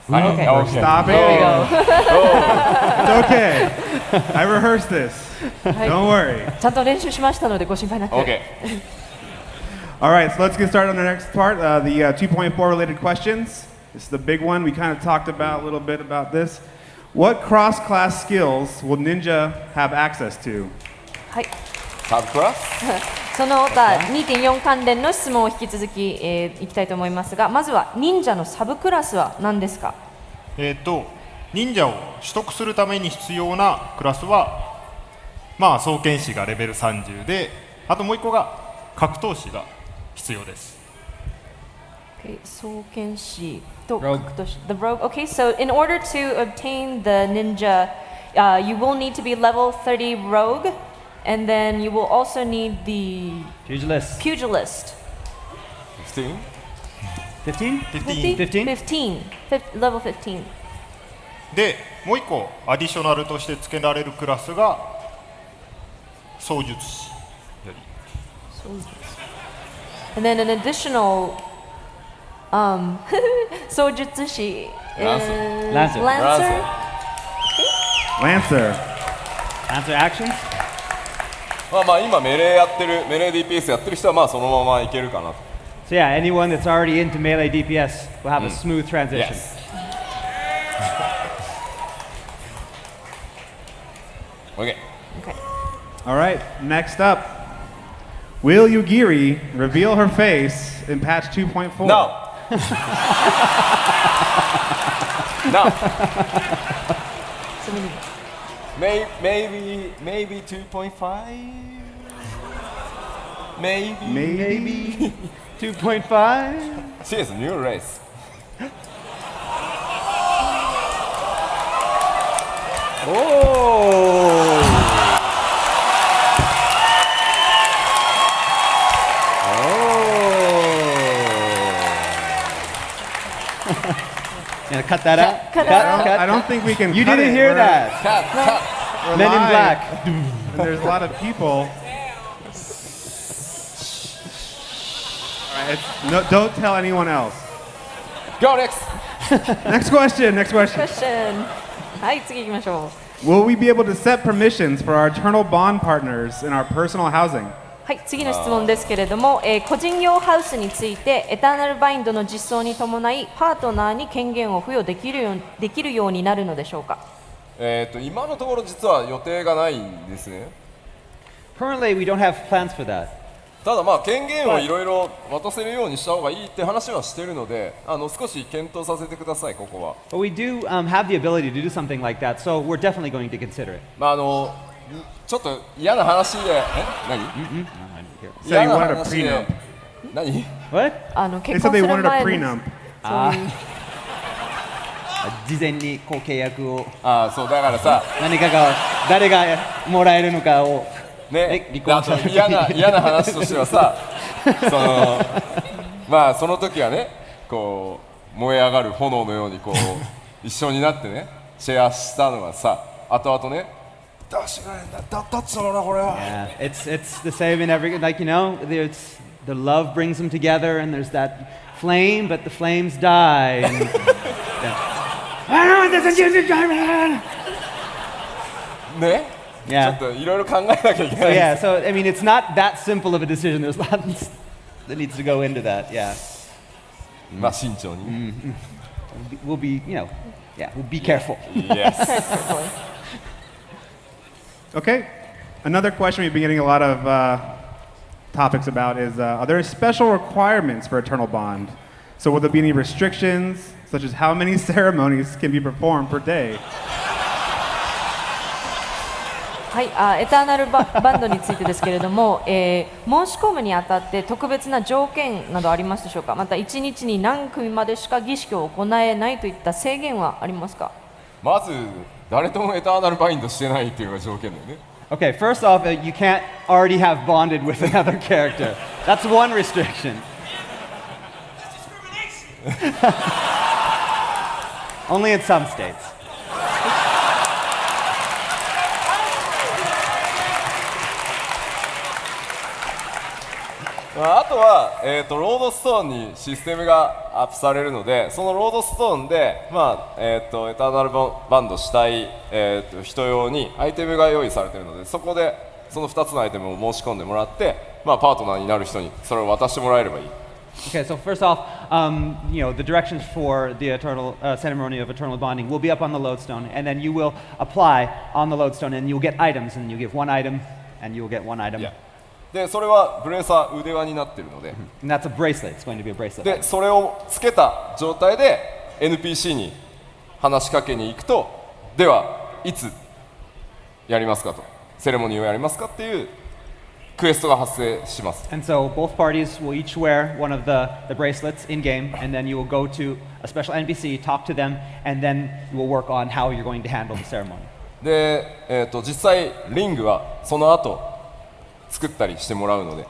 Okay. Stop There we it. go. It's okay. I rehearsed this. Don't worry. ちゃんと練習しましたのでご心配なく。 OK。 All right, so let's get started on the next part, the 2.4 related questions. This is the big one. We kind of talked about a little bit about this. What cross-class skills will Ninja have access to? はい。サブクラス？その他 2.4 関連の質問を引き続き、いきたいと思いますが、まずは忍者のサブクラスは何ですか？忍者を取得するために必要なクラスは、まあ双剣士がレベル30で、あともう一個が格闘士が必要です。双剣士と格闘士。The rogue. Okay, so in order to obtain the ninja, you will need to be level 30 rogue, and then you will also need the Pugilist. pugilist. 15? 15? 15? Level 15. で、もう一個アディショナルとして付けられるクラスが操術師より。And then an additional 操術師 Lancer. Lancer. Lancer. Answer actions? まあまあ今メレーやってる、メレー DPS やってる人はまあそのままいけるかなと。So yeah, anyone that's already into melee DPS will have a smooth transition. Yes. OK。 Okay. All right, next up. Will Yugiri reveal her face in patch 2.4? No. No. So many. Maybe 2.5? Maybe. 2.5? She is a new race. Cut that out. Cut that out. I don't think we can. You cut didn't it. hear We're- that. we're Men in live, Black. and there's a lot of people. All right, no, don't tell anyone else. Go next. Next question. Next question. Question. はい、次行きましょう。 Will we be able to set permissions for our eternal bond partners in our personal housing? はい、次の質問ですけれども、個人用ハウスについてエターナルバインドの実装に伴いパートナーに権限を付与できるようになるのでしょうか？今のところ実は予定がないんですね。 Currently, we don't have plans for that. ただまあ権限をいろいろ渡せるようにした方がいいって話はしてるので、少し検討させてくださいここは。 But we do have the ability to do something like that, so we're definitely going to consider it. まあちょっと嫌な話で、何？ So 嫌 you な wanted a 話で prenup. 何？ What? They 結 said 婚 they する wanted a 前 prenup. にそういう事前にこう契約をああそうだからさ、誰がもらえるのかをね、離婚あと嫌な話としてはさ、まあその時はね、こう燃え上がる炎のようにこう一緒になってね、シェアしたのがさ、後々ね、出してくれんだ、だっつのなこれは。Yeah, it's the same in every like there's the love brings them together and there's that flame, but the flames die. And, I don't want this to German. ね、Yeah. ちょっといろいろ考えなきゃいけ So ない。 yeah, so I mean, it's not that simple of a decision. There's lots that needs to go into that. Yeah, まあ慎重に。we'll be we'll be careful. Yes. Okay. Another question we've been getting a lot of topics about is are there special requirements for Eternal Bond? So will there be any restrictions, such as how many ceremonies can be performed per day? はい、エターナルバンドについてですけれども、申し込むにあたって特別な条件などありますでしょうか。また1日に何組までしか儀式を行えないといった制限はありますか。まず誰ともエターナルバインドしてないっていうのが条件だよね。 Okay, first off, you can't already have bonded with another character. That's one restriction. Only in some states. あとは、ロードストーンにシステムがアップされるので、そのロードストーンで、エターナルバンドしたい、人用にアイテムが用意されているので、そこでその2つのアイテムを申し込んでもらって、パートナーになる人にそれを渡してもらえればいい。Okay, so first off, the directions for the eternal ceremony of eternal bonding will be up on the lodestone, and then you will apply on the lodestone, and you'll get items, and you give one item, and you'll get one item. Yeah. でそれはブレーサー腕輪になっているので、And that's a bracelet. It's going to be a bracelet. でそれをつけた状態で NPC に話しかけに行くと、ではいつやりますかと、セレモニーをやりますかっていうクエストが発生します。 And so both parties will each wear one of the bracelets in game, and then you will go to a special NPC, talk to them, and then you will work on how you're going to handle the ceremony. で、実際リングはその後作ったりしてもらうので、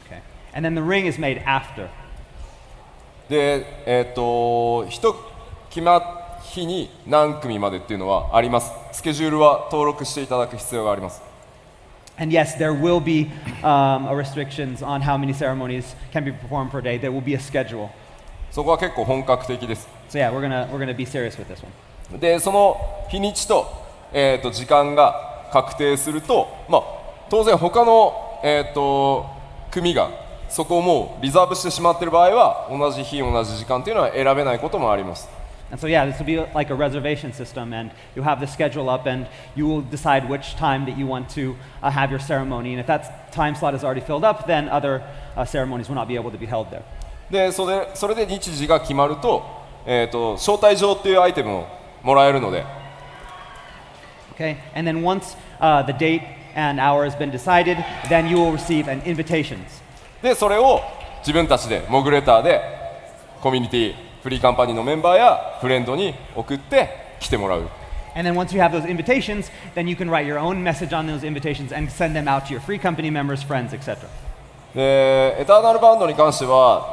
Okay. And then the ring is made after. で、決まった日に何組までっていうのはあります。スケジュールは登録していただく必要があります。 And yes, there will be restrictions on how many ceremonies can be performed per day. There will be a schedule. そこは結構本格的です。 So yeah, we're gonna be serious with this one. でその日にちと、時間が確定すると、当然他の、組がそこをもうリザーブしてしまっている場合は同じ日同じ時間というのは選べないこともあります。 And so yeah, this will be like a reservation system, and you have the schedule up, and you will decide which time that you want to have your ceremony. And if that time slot is already filled up, then other ceremonies will not be able to be held there. でそれで日時が決まると、招待状っていうアイテムをもらえるので、 Okay, and then once the date and hour has been decided, then you will receive an invitations. でそれを自分たちでモグレターでコミュニティフリーカンパニーのメンバーやフレンドに送って来てもらう。 And then once you have those invitations, then you can write your own message on those invitations and send them out to your free company members, friends, etc. でエターナルバンドに関しては、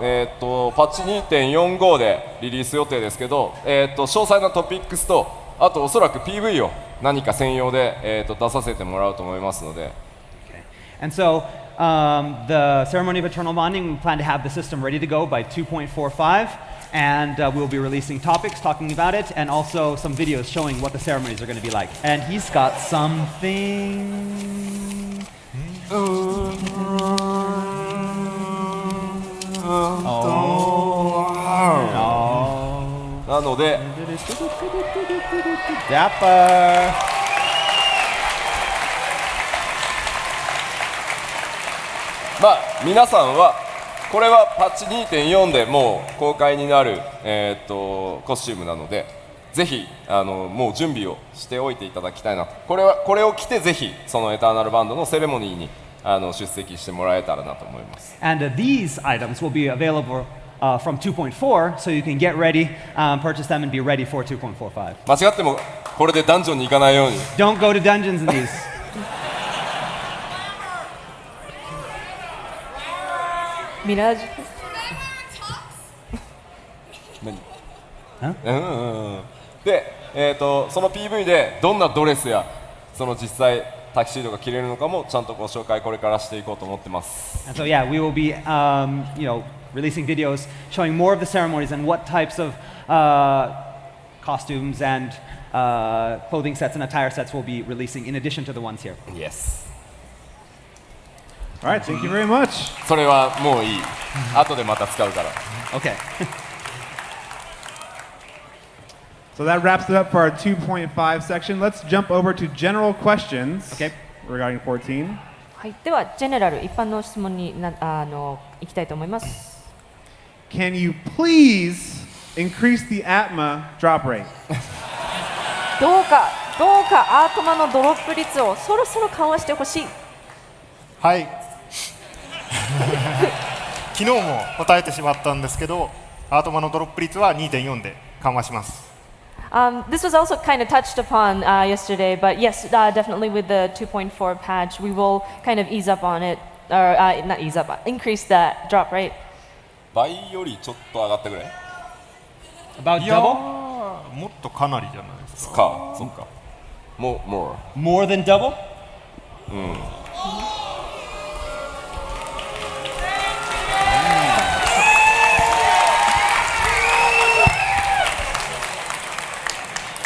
パッチ 2.45 でリリース予定ですけど、詳細なトピックスとあとおそらく PV を何か専用で、出させてもらうと思いますので、 And so the ceremony of eternal bonding, we plan to have the system ready to go by 2.45, and we'll be releasing topics talking about it, and also some videos showing what the ceremonies are going to be like. And he's got something. Oh. なので Dapper. 皆さんはこれはパッチ 2.4 でもう公開になる、コスチュームなので、ぜひもう準備をしておいていただきたいなと。これを着てぜひそのエターナルバンドのセレモニーに出席してもらえたらなと思います。 And these items will be available from 2.4, so you can get ready, purchase them, and be ready for 2.45. 間違ってもこれでダンジョンに行かないように。 Don't go to dungeons in these. ミラージで、その PV でどんなドレスやその実際タキシードが着れるのかもちゃんとご紹介これからしていこうと思ってます。 And so yeah, we will be releasing videos showing more of the ceremonies and what types of costumes and clothing sets and attire sets we'll be releasing in addition to the ones here. Yes. All right, thank you very much. それはもういい。後でまた使うから。 Okay. So that wraps it up for our 2.5 section. Let's jump over to general questions Okay. regarding 14. はい、ではジェネラル一般の質問に行きたいと思います。can you please increase the ATMA drop rate? どうかアートマのドロップ率をそろそろ緩和してほしい。はい昨日も答えてしまったんですけど、アートマのドロップ率は 2.4 で緩和します。This was also kind of touched upon yesterday, but yes, definitely with the 2.4 patch, we will kind of ease up on it, or not ease up, increase that drop rate. 倍よりちょっと上がったぐらい About いや double? ーもっとかなりじゃないですか。か、そっか。more More than double?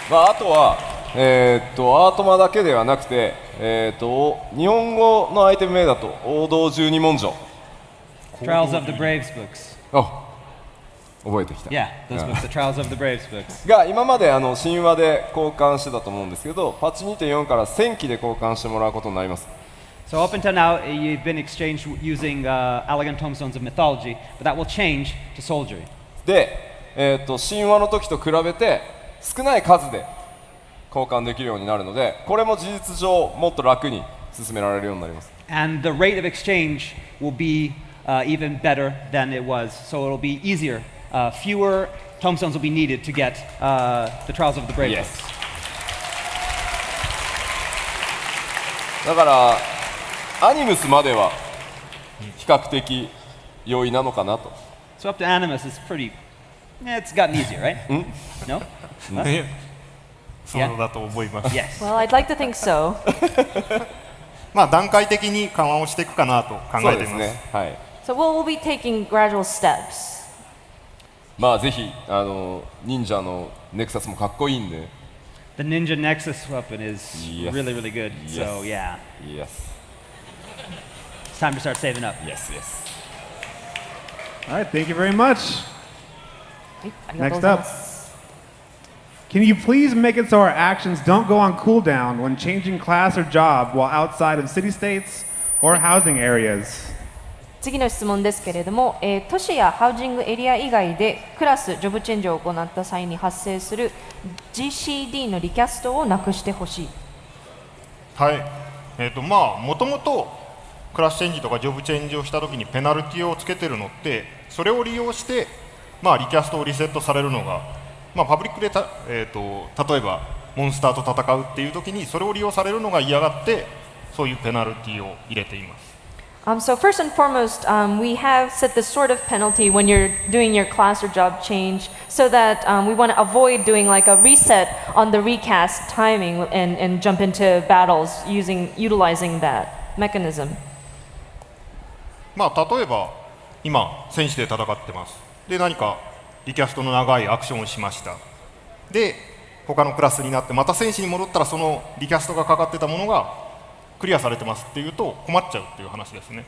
まあ、あとは、アートマだけではなくて、日本語のアイテム名だと王道12文書 Trials of the Braves books. あ覚えてきた Yeah, those books, the Trials of the Braves books. が今まで神話で交換してたと思うんですけど、パッチ 2.4 から戦記で交換してもらうことになります。 So up until now, you've been exchanged using elegant tombstones of mythology, but that will change to soldiery. で、神話の時と比べて少ない数で交換できるようになるので、これも事実上もっと楽に進められるようになります。 And the rate of exchange will be even better than it was, so it'll be easier. Fewer tombstones will be needed to get the Trials of the Brave Yes. books. だからアニムスまでは比較的容易なのかなと。 So up to Animus is pretty. It's gotten easier, right? No? そうだと思います。 Yes. Well, I'd like to think so. まあ段階的に緩和をしていくかなと考えています。そうですね。はい。 So we'll be taking gradual steps. まあぜひ忍者のネクサスもかっこいいんで。 The Ninja Nexus weapon is Yes. really, really good. So yeah, Yes. it's time to start saving up. Yes. Yes. All right, thank you very much. はい、ありがとうご Next ざい up. ます。 Can you please make it so our actions don't go on cooldown when changing class or job while outside of city states or housing areas? 次の質問ですけれども、都市やハウジングエリア以外でクラス、ジョブチェンジを行った際に発生する GCD のリキャストをなくしてほしい。はい。まあもともとクラスチェンジとかジョブチェンジをしたときにペナルティをつけてるのって、それを利用してまあリキャストをリセットされるのが、まあパブリックで例えばモンスターと戦うっていうときにそれを利用されるのが嫌がって、そういうペナルティを入れています。So first and foremost, we have set this sort of penalty when you're doing your class or job change, so that we want to avoid doing like a reset on the recast timing and jump into battles utilizing that mechanism. まあ例えば今戦士で戦ってます。で何かリキャストの長いアクションをしました。で他のクラスになってまた戦士に戻ったらそのリキャストがかかってたものがクリアされてますっていうと困っちゃうっていう話ですね。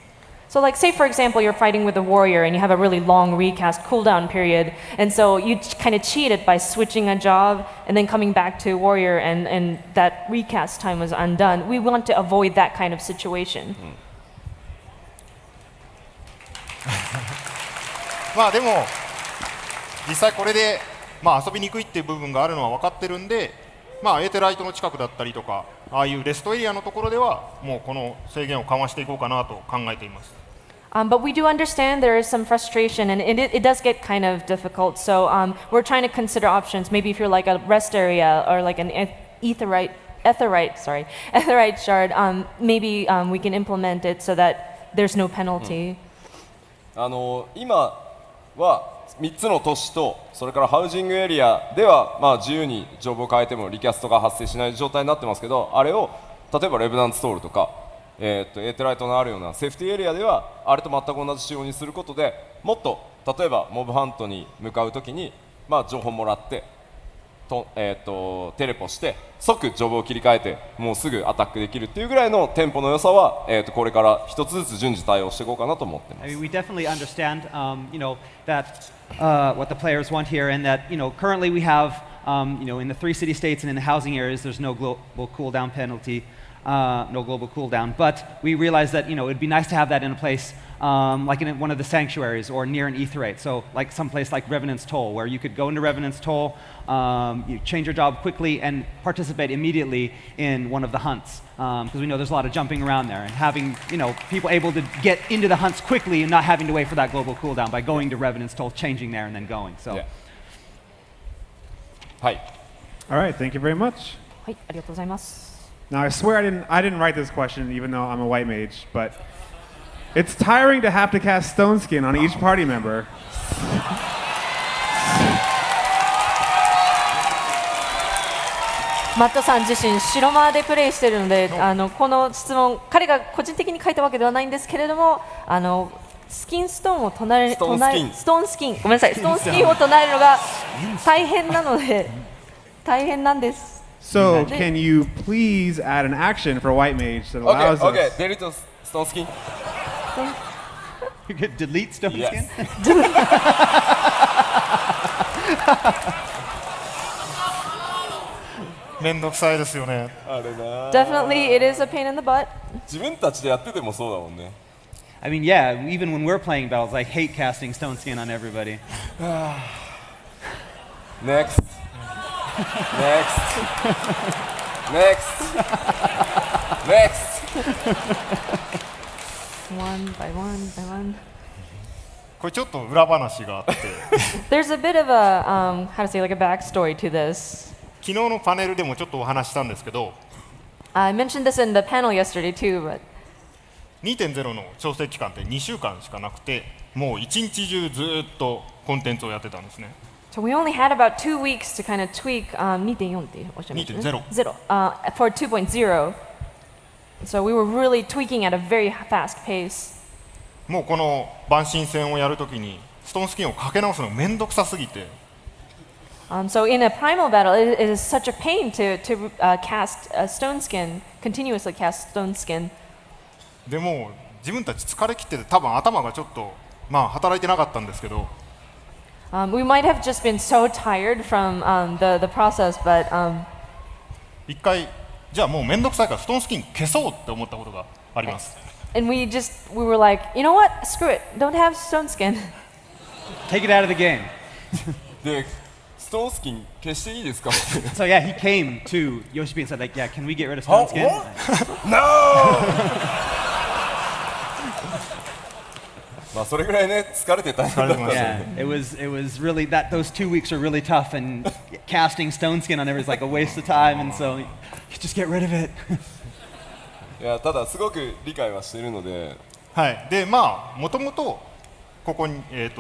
So like say for example you're fighting with a warrior and you have a really long recast cooldown period, and so you kind of cheated by switching a job and then coming back to warrior and that recast time was undone. We want to avoid that kind of situation. まあでも実際これでまあ遊びにくいっていう部分があるのは分かってるんで、まあエーテライトの近くだったりとかああいうレストエリアのところではもうこの制限を緩和していこうかなと考えています。But we do understand there is some frustration, and it does get kind of difficult. So we're trying to consider options. Maybe if you're like a rest area or like an etherite shard, maybe we can implement it so that there's no penalty. 今は3つの都市とそれからハウジングエリアではまあ自由にジョブを変えてもリキャストが発生しない状態になってますけど、あれを例えばレブナントストールとか、エーテライトのあるようなセーフティーエリアではあれと全く同じ仕様にすることで、もっと例えばモブハントに向かうときに、まあ、情報もらってテレポして即ジョブを切り替えてもうすぐアタックできるっていうぐらいのテンポの良さは、これから一つずつ順次対応していこうかなと思ってます。 I mean, we definitely understand, that what the players want here, and that currently we have, in the 3 city states and in the housing areas, there's no global cooldown penalty. no global cooldown. But we realized that it'd be nice to have that in a place like in one of the sanctuaries or near an etherate. So like someplace like Revenant's Toll, where you could go into Revenant's Toll, you change your job quickly and participate immediately in one of the hunts. Because we know there's a lot of jumping around there, and having people able to get into the hunts quickly and not having to wait for that global cooldown by going to Revenant's Toll, changing there, and then going. So. Yeah. はい。 All right, thank you very much. はい、ありがとうございます。 Now, I swear I didn't write this question, even though I'm a white mage, but it's tiring to have to cast Stone Skin on each party member. マットさん自身白マーでプレイしているので、この質問彼が個人的に書いたわけではないんですけれども、スキンストーンを唱えるストーンスキンごめんなさいストーンスキンを唱えるのが大変なので大変なんです。 So, can you please add an action for white mage that allows us? Okay, delete stone skin. You could delete Stone Skin? Yes. めんどくさいですよね。あれな。 Definitely, it is a pain in the butt. 自分たちでやっててもそうだもんね。 I mean, yeah, even when we're playing battles, I hate casting Stone Skin on everybody. Next. Next. Next. Next. One by one by one. これちょっと裏話があって、 There's a bit of a how to say like a backstory to this. 昨日のパネルでもちょっとお話したんですけど、 I mentioned this in the panel yesterday too, but 2.0 の調整期間って2週間しかなくて、もう一日中ずっとコンテンツをやってたんですね。 so we only had about 2 weeks to kind of tweak 2.4っておっしゃいましたね。0 for 2.0. So we were really tweaking at a very fast pace. もうこの万神戦をやるときにストーンスキンをかけ直すのめんどくさすぎて、 So in a primal battle, it is such a pain to cast stone skin, continuously cast stone skin. でも自分たち疲れ切ってて、多分頭がちょっと働いてなかったんですけど、 We might have just been so tired from the process, but 一回じゃあもうめんどくさいからストーンスキン消そうって思ったことがあります。 and we were like, you know what? Screw it. Don't have stone skin. Take it out of the game. で、ストーンスキン消していいですか？ So yeah, he came to Yoshi and said like, yeah, can we get rid of Stone Skin? No! まあそれぐらいね疲れてたんだったんですよ Yeah, ね。it was really that those 2 weeks are really tough, and casting Stone Skin on everyone is like a waste of time, and so you just get rid of it. いやただすごく理解はしているので、はい、でもともとここに、例え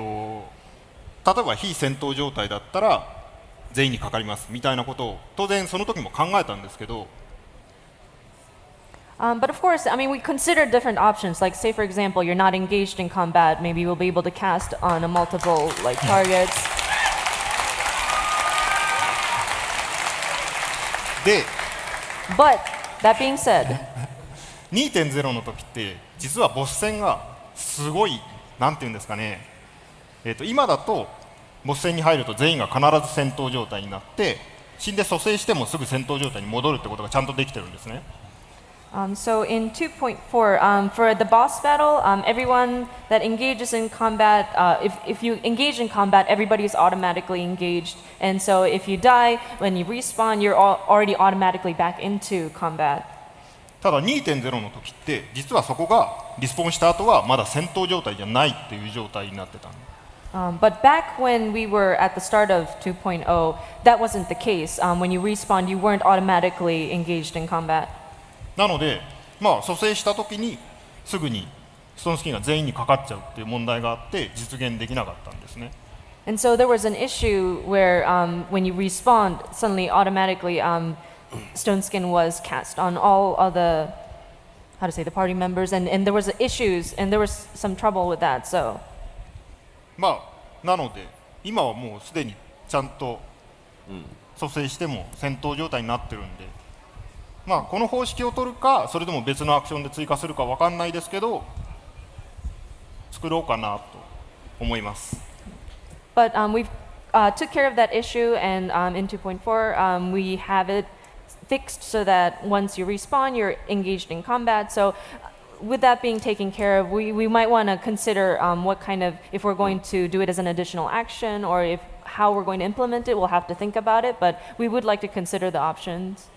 ば非戦闘状態だったら全員にかかりますみたいなことを当然その時も考えたんですけど、 But of course, I mean, we considered different options. Like, say for example, you're not engaged in combat. Maybe you'll be able to cast on a multiple like targets. で But that being said, 2.0 の時って実はボス戦がすごいなんていうんですかね、今だとボス戦に入ると全員が必ず戦闘状態になって死んで蘇生してもすぐ戦闘状態に戻るってことがちゃんとできてるんですね。so in 2.4, for the boss battle, everyone that engages in combat, if you engage in combat, everybody is automatically engaged. And so if you die, when you respawn, you're already automatically back into combat. ただ 2.0 の時って実はそこがリスポーンした後はまだ戦闘状態じゃないっていう状態になってたの。 But back when we were at the start of 2.0, that wasn't the case. When you respawned, you weren't automatically engaged in combat. なので蘇生した時にすぐにストーンスキンが全員にかかっちゃうっていう問題があって実現できなかったんですね。 And so there was an issue where when you respawned, suddenly automatically stone skin was cast on all of the, how to say, the party members, and there was issues and there was some trouble with that. So なので今はもうすでにちゃんと蘇生しても戦闘状態になってるんで、この方式を取るかそれとも別のアクションで追加するかわかんないですけど作ろうかなと思います。 But we've took care of that issue, and in 2.4 we have it fixed so that once you respawn, you're engaged in combat. So with that being taken care of, we might want to consider what kind of, if we're going to do it as an additional action or if how we're going to implement it, we'll have to think about it, but we would like to consider the options.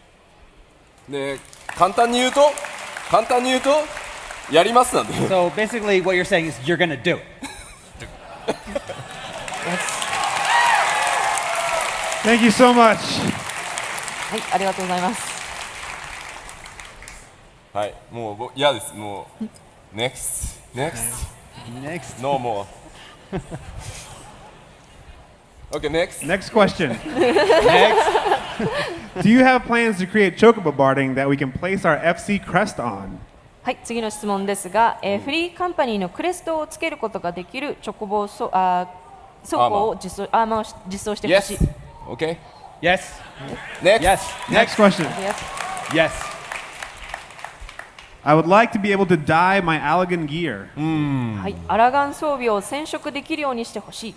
で簡単に言うとやりますなんで So basically, what you're saying is you're gonna do it. Thank you so much. はい、ありがとうございます。はいもう嫌ですもう next no more okay next Next question. Do you have plans to create chocobo barding that we can place our FC crest on? はい、次の質問ですが、フリーカンパニーのクレストをつけることができるチョコボ倉庫を実装してほしい。yes okay Yes. next Yes. Next question. Yes. I would like to be able to dye my Allegan gear. はい、アラガン装備を染色できるようにしてほしい。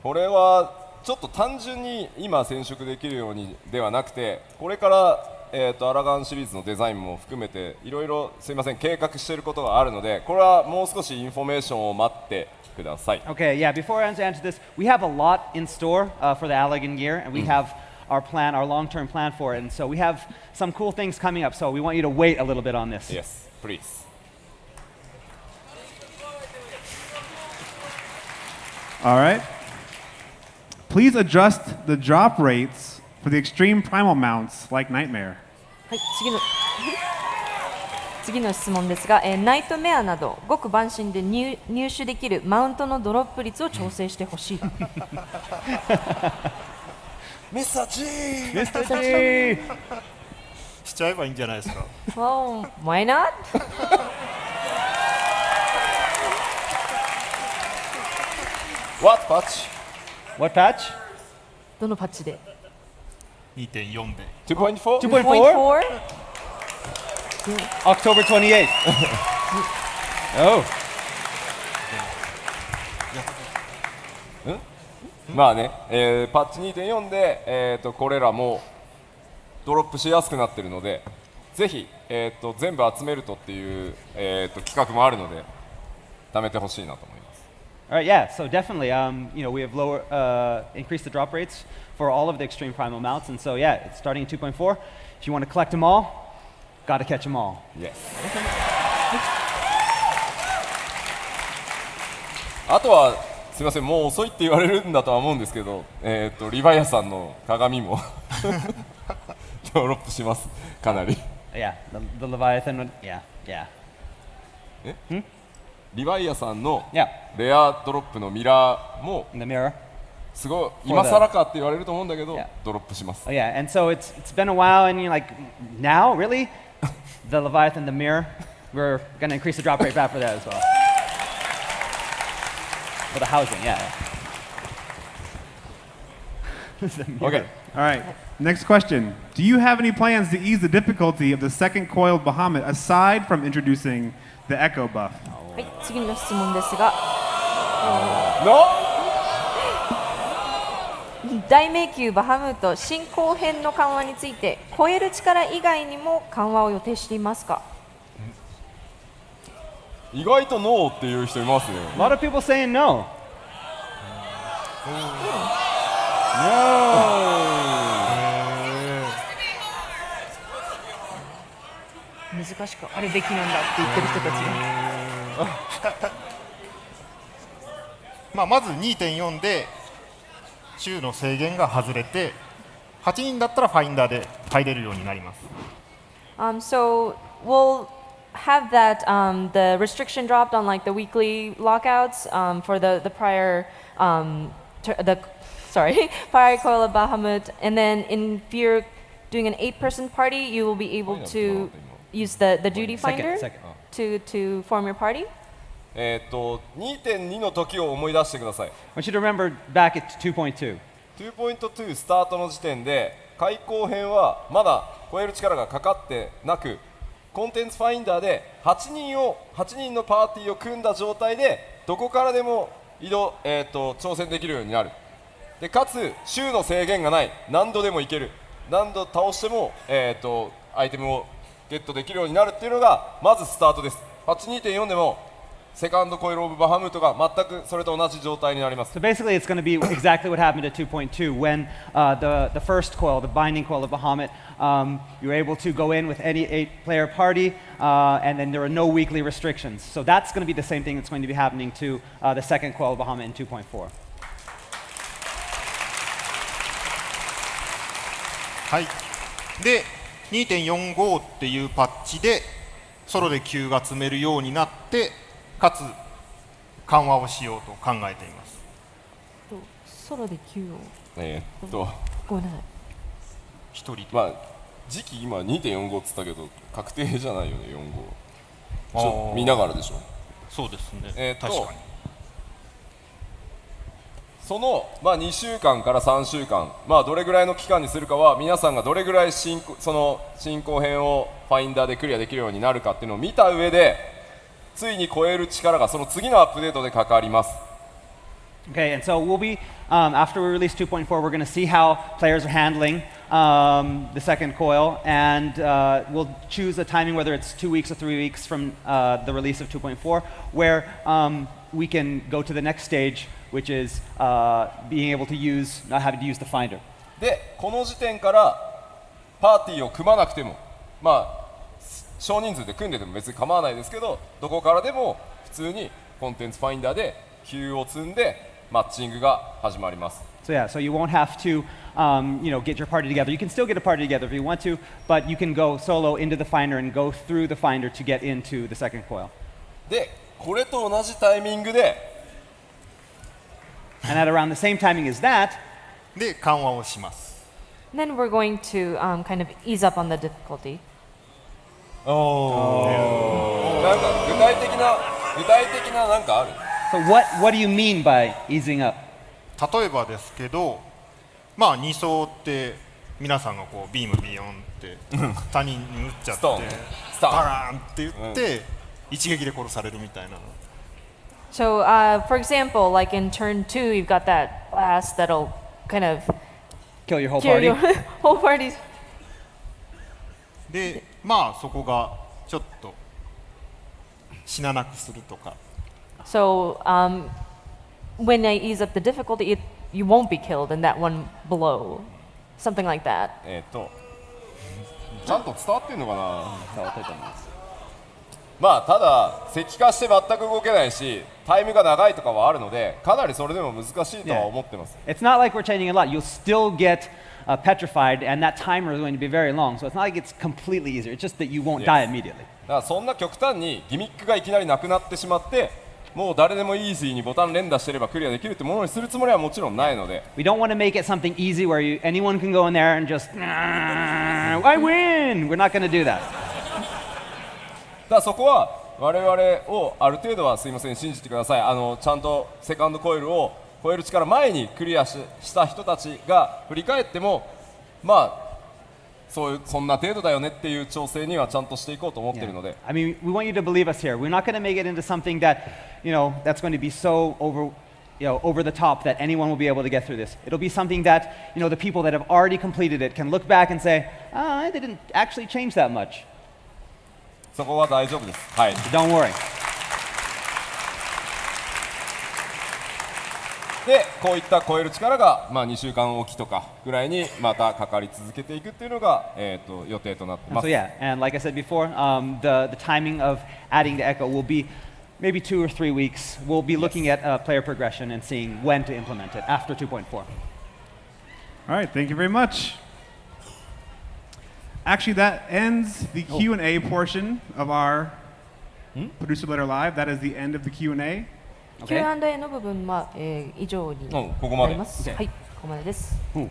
これはちょっと単純に今染色できるようにではなくてこれからアラガンシリーズのデザインも含めていろいろすいません計画していることがあるのでこれはもう少しインフォメーションを待ってください。 Okay, yeah, before I answer this, we have a lot in store for the Allegan gear, and we have our plan, our long-term plan for it, and so we have some cool things coming up, so we want you to wait a little bit on this. Yes, please. All right. Please adjust the drop rates for the extreme primal mounts like Nightmare. はい、次の質問ですが、ナイトメアなどごく晩身で入手できるマウントのドロップ率を調整してほしい。ミスター G! Mr. G! しちゃえばいいんじゃないですか。Well, why not? What patch? What patch? どのパッチで 2.4 で。 2.4? 2.4? 2.4? October 28th. Oh. まあね、パッチ 2.4 で、これらもドロップしやすくなっているのでぜひ、全部集めるとっていう、企画もあるので貯めてほしいなと思います。All right, yeah, so definitely, we have increased the drop rates for all of the extreme primal mounts, and so yeah, it's starting at 2.4. If you want to collect them all, gotta catch them all. Yes. あとはすみません、もう遅いって言われるんだとは思うんですけど、リヴァイアさんの鏡もドロップします、かなり。Yeah, the Leviathan would, yeah. リヴァイアさんの Yeah, レアドロップのミラーも in the mirror. すごい今更かって言われると思うんだけど、 Yeah. ドロップします。 Oh yeah, and so it's been a while, and you're like, now, really? The Leviathan, the mirror, we're gonna increase the drop rate back for that as well. For the housing, yeah. Okay. All right. Next question. Do you have any plans to ease the difficulty of the second coiled Bahamut aside from introducing the Echo buff? はい、次の質問ですが、大迷宮バハムート新後編の緩和について超える力以外にも緩和を予定していますか？意外とノーっていう人いますね。 A lot of people saying no. No. 難しくあるべきなんだって言ってる人たちが。まず 2.4 で週の制限が外れて8人だったらファインダーで入れるようになります。So we'll have that the restriction dropped on like the weekly lockouts for the prior prior coil of Bahamut, and then if you're doing an 8-person party, you will be able to use the duty finder to form your party. 2.2 の時を思い出してください。 I want you to remember back at 2.2. 2.2 スタートの時点で開口編はまだ超える力がかかってなくコンテンツファインダーで8人のパーティーを組んだ状態でどこからでも挑戦できるようになる。でかつ週の制限がない、何度でもいける。何度倒しても、アイテムをゲットできるようになるっていうのがまずスタートです。パッチ 2.4 でもセカンドコイルオブバハムートが全くそれと同じ状態になります。So basically, it's going to be exactly what happened at 2.2 when the first coil, the binding coil of Bahamut, you're able to go in with any 8-player party, and then there are no weekly restrictions. So that's going to be the same thing that's going to be happening to the second coil of Bahamut in 2.4. はい。で、2.45 っていうパッチでソロでQが積めるようになって、かつ緩和をしようと考えています。ソロで9を。ごめんなさい。一人。まあ時期今 2.45 っつったけど確定じゃないよね45。見ながらでしょ。そうですね。確かに。その、2週間から3週間、どれぐらいの期間にするかは皆さんがどれぐらいその進行編をファインダーでクリアできるようになるかっていうのを見た上でついに超える力がその次のアップデートでかかります。 Okay, and so we'll be, after we release 2.4, we're going to see how players are handling the second coil, and we'll choose a timing, whether it's 2 weeks or 3 weeks from the release of 2.4, where we can go to the next stage, which is being able to use, not having to use the finder. で、この時点からパーティーを組まなくても、少人数で組んでても別に構わないですけど、どこからでも普通にコンテンツファインダーで Q を積んでマッチングが始まります。So yeah, so you won't have to, get your party together. You can still get a party together if you want to, but you can go solo into the finder and go through the finder to get into the second coil. で、これと同じタイミングで And at around the same timing as that, で緩和をします。Then we're going to kind of ease up on the difficulty. なんか具体的ななんかある？ so what do you mean by easing up? 例えばですけど、2走って皆さんがこうビームビヨンって他人に撃っちゃってスタンバラーンって言って、一撃で殺されるみたいなの。So, for example, like in turn 2, you've got that blast that'll kind of Kill your whole kill party? your whole party. で、そこがちょっと死ななくするとか。So, when I ease up the difficulty, you won't be killed in that one blow. Something like that. ちゃんと伝わってんのかな？ただ石化して全く動けないしタイムが長いとかはあるのでかなりそれでも難しいとは思ってます。It's not like we're changing a lot. You'll still get petrified, and that timer is going to be very long. So it's not like it's completely easier. It's just that you won't die immediately. だからそんな極端にギミックがいきなりなくなってしまってもう誰でもイージーにボタン連打してればクリアできるってものにするつもりはもちろんないので。We don't want to make it something easy where anyone can go in there and just, I win! We're not going to do that. だからそこは我々をある程度はすいません信じてください。ちゃんとセカンドコイルを超える力前にクリアした人たちが振り返ってもそんな程度だよねっていう調整にはちゃんとしていこうと思っているので。I mean, we want you to believe us here. We're not going to make it into something that, that's going to be so over the top that anyone will be able to get through this. It'll be something that, the people that have already completed it can look back and say, they didn't actually change that much. そこは大丈夫です。はい。Don't worry. で、こういった超える力が2週間おきとかぐらいにまたかかり続けていくっていうのが予定となってます。So yeah, and like I said before, the timing of adding the echo will be maybe 2 or 3 weeks. We'll be looking at player progression and seeing when to implement it after 2.4. All right, thank you very much. Actually, that ends the Q&A portion of our Producer Letter Live. That is the end of the Q&A. Q&A の部分は、以上にここまでなります。はい、ここまでです。ちょっ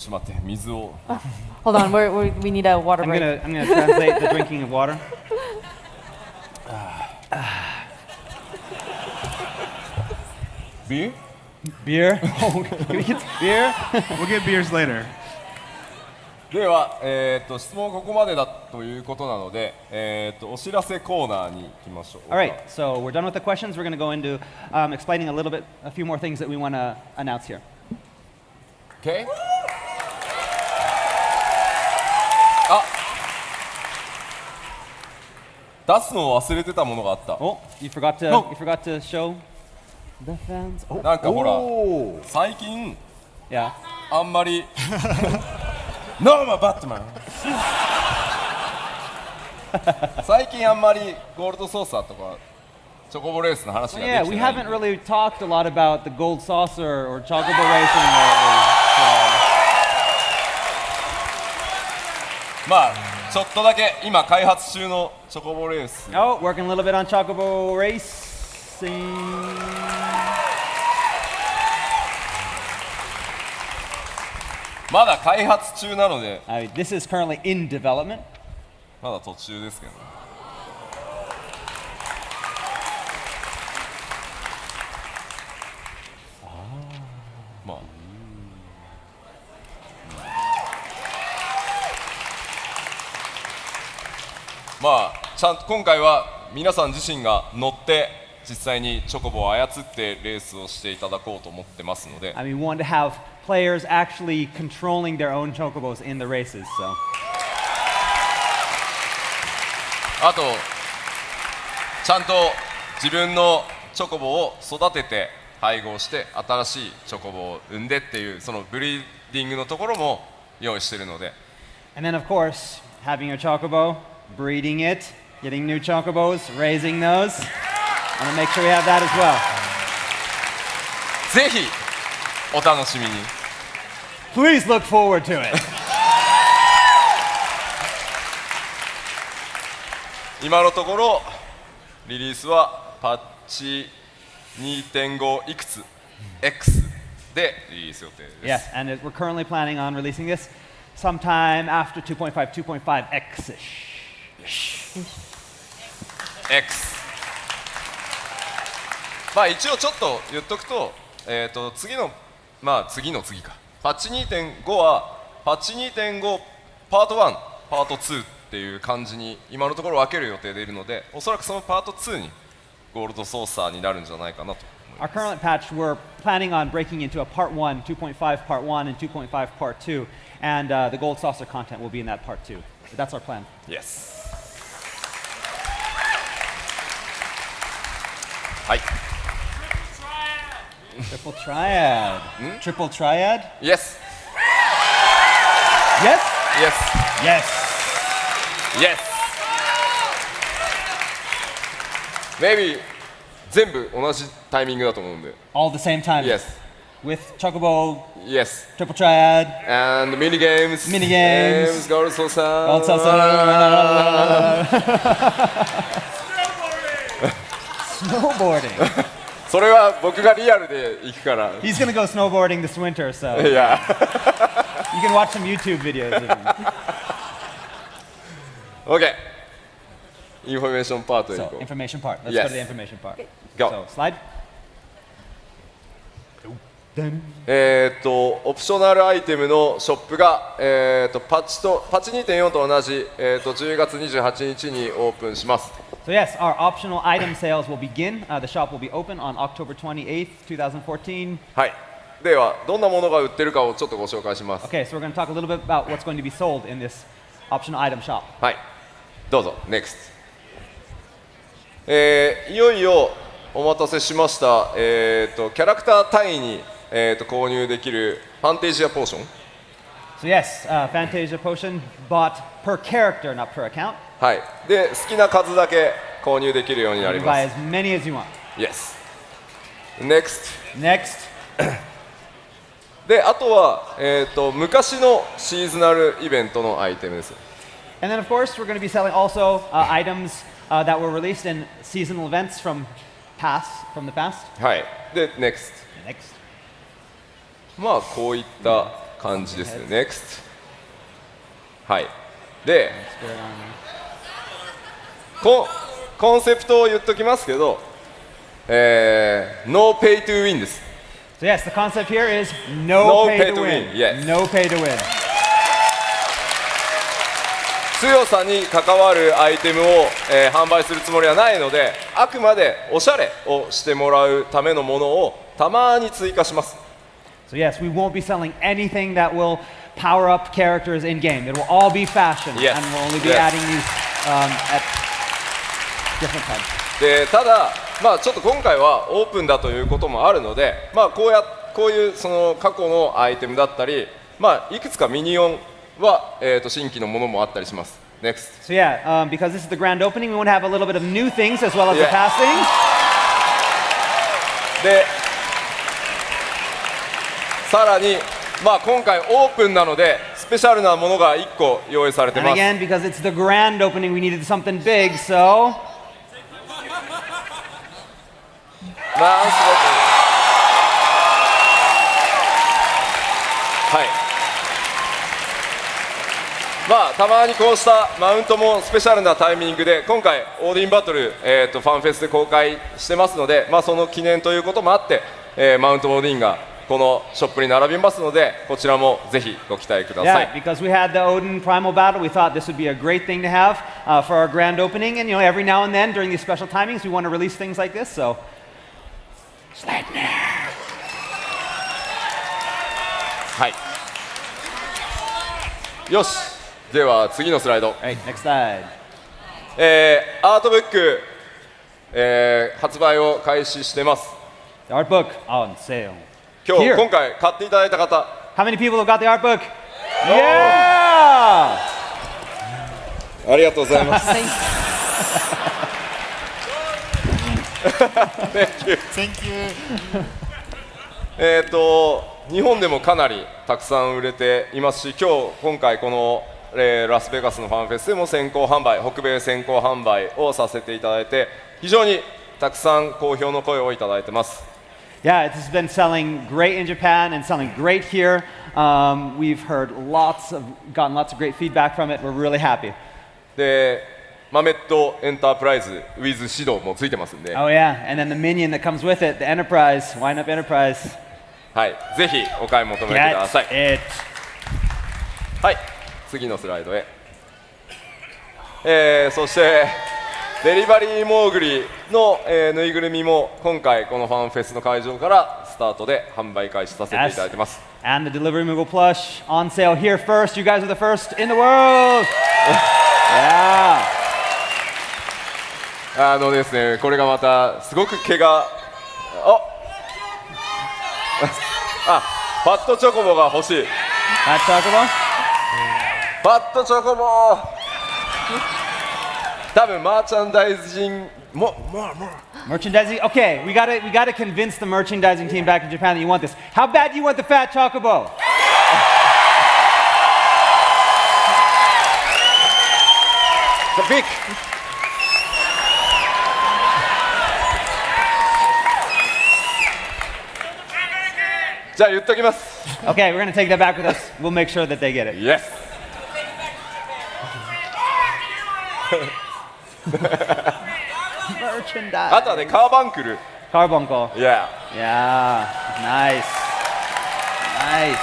と待って、水を。Hold on, we need a water break. I'm gonna translate the drinking of water. Beer? Beer? Can we get beer? We'll get beers later. では、質問ここまでだということなので、お知らせコーナーに行きましょう。All right, so we're done with the questions. We're going to go into explaining a few more things that we want to announce here. Okay? 出すのを忘れてたものがあった。 Oh, you forgot to show the fans. Oh, なんかほら oh. 最近 Yeah. あんまりノーマバットマン最近あんまりゴールドソーサーとかチョコボレースの話ができてない Yeah, we haven't really talked a lot about the gold saucer or chocobo racing lately. まあちょっとだけ今開発中のチョコボレース Oh, working a little bit on chocobo racing. まだ開発中なので This is currently in development. まだ途中ですけどね。まあまあちゃんと今回は皆さん自身が乗って実際にチョコボを操ってレースをしていただこうと思ってますので We want to have players actually controlling their own chocobos in the races. So. あとちゃんと自分のチョコボを育てて配合して新しいチョコボを生んでっていうそのブリーディングのところも用意しているので And then of course, having your chocobo, breeding it, getting new chocobos, raising those. I want to make sure we have that as well. ぜひお楽しみに Please look forward to it. 今のところリリースはパッチ 2.5 いくつ X でリリース予定です Yes, and we're currently planning on releasing this sometime after 2.5, 2.5X-ish. X まあ一応ちょっと言っとくと、次の次かパッチ 2.5 はパッチ 2.5 パート1パート2っていう感じに今のところ分ける予定でいるのでおそらくそのパート2にゴールドソーサーになるんじゃないかなと思います Our current patch, we're planning on breaking into a part 1, 2.5 part 1, and 2.5 part 2, and the gold saucer content will be in that part 2. That's our plan. Yes はい Triple triad. Triple triad? Yes Yes? Yes Yes. Yes Maybe 全部同じタイミングだと思うんで All at the same time. Yes With chocobo, Yes triple triad, And mini games mini games,ゴールドソーサー gold saucer. Snowboarding. それは僕がリアルで行くから He's gonna go snowboarding this winter, so いや you can watch some YouTube videos of him. OK インフォメーションパートへ行 So, こう information part. Let's Yes. go to the information part. Go. So, slide. オプショナルアイテムのショップが、パッチ 2.4 と同じ、10月28日にオープンします So yes, our optional item sales will begin. The shop will be open on October 28th, 2014. はいではどんなものが売ってるかをちょっとご紹介します Okay, so we're going to talk a little bit about what's going to be sold in this optional item shop. はいどうぞ NEXT いよいよお待たせしました、キャラクター単位に、購入できるファンテージアポーション So yes, Fantasia Potion bought per character, not per account. はいで好きな数だけ購入できるようにな You り can ま buy す as many as you want. Yes NEXT Next, であとは、昔のシーズナルイベントのアイテムです and then of course we're going to be selling also items that were released in seasonal events from the past. はいで NEXT Next. まあこういった感じですね NEXT はいで Let's put it on there. コンセプトを言っときますけど、No pay to win です So yes, the concept here is no pay to win. Yes. No pay to win. 強さに関わるアイテムを、販売するつもりはないのであくまでおしゃれをしてもらうためのものをたまに追加します So yes, we won't be selling anything that will power up characters in game. It will all be fashion, Yes. and we'll only be Yes. adding these different types. でただ、まあ、ちょっと今回はオープンだということもあるので、まあ、こういうその過去のアイテムだったり、まあ、いくつかミニオンは、新規のものもあったりします。Next. So yeah, because this is the grand opening, we want to have a little bit of new things as well as the past things. でさらに、まあ、今回オープンなのでスペシャルなものが1個用意されて And ます。 again, because it's the grand opening, we needed something big, so なんすごくはい。まあたまにこうしたマウントもスペシャルなタイミングで今回オーディンバトル、ファンフェスで公開してますので、まあ、その記念ということもあって、マウントオーディンがこのショップに並びますのでこちらもぜひご期待ください。 yeah, because we had the Odin Primal Battle, we thought this would be a great thing to have for our grand opening. And you know, every now and then during these special timings, we want to release things like this. So, Sleipnir. はい。よし。では次のスライド。Right, next slide. アートブック、発売を開始してます。 The art book on sale. 今回買っていただいた方。How many people have got the art book? Yeah! ありがとうございます。Thank you. 日本でもかなりたくさん売れていますし、今回この、ラスベガスのファンフェスでも先行販売、北米先行販売をさせていただいて、非常にたくさん好評の声をいただいてます。Yeah, it's been selling great in Japan and selling great here. We've gotten lots of great feedback from it. We're really happy. で、マメットエンタープライズ with 指導もついてますんで、Oh yeah, and then the minion that comes with it, the Enterprise, Wind Up Enterprise. はい、ぜひお買い求めください。 Get it. はい、次のスライドへ。そしてデリバリーモーグリの、ぬいぐるみも今回このファンフェスの会場からスタートで販売開始させていただいてます。And the Delivery Moogle plush on sale here first. You guys are the first in the world. Yeah. ですね、これがまたすごく毛がファットチョコボが欲しい。 That chocobo? ファットチョコボ多分マーチャンダイズ人もMerchandising? Okay, we gotta convince the merchandising team back in Japan that you want this. How bad do you want the fat chocobo? The big. じゃあ言っときます。 Okay, we're gonna take that back with us. We'll make sure that they get it. Yes. Merchandise. あとはね、カーバンクル。 Carbuncle. Yeah. Yeah. Nice. Nice.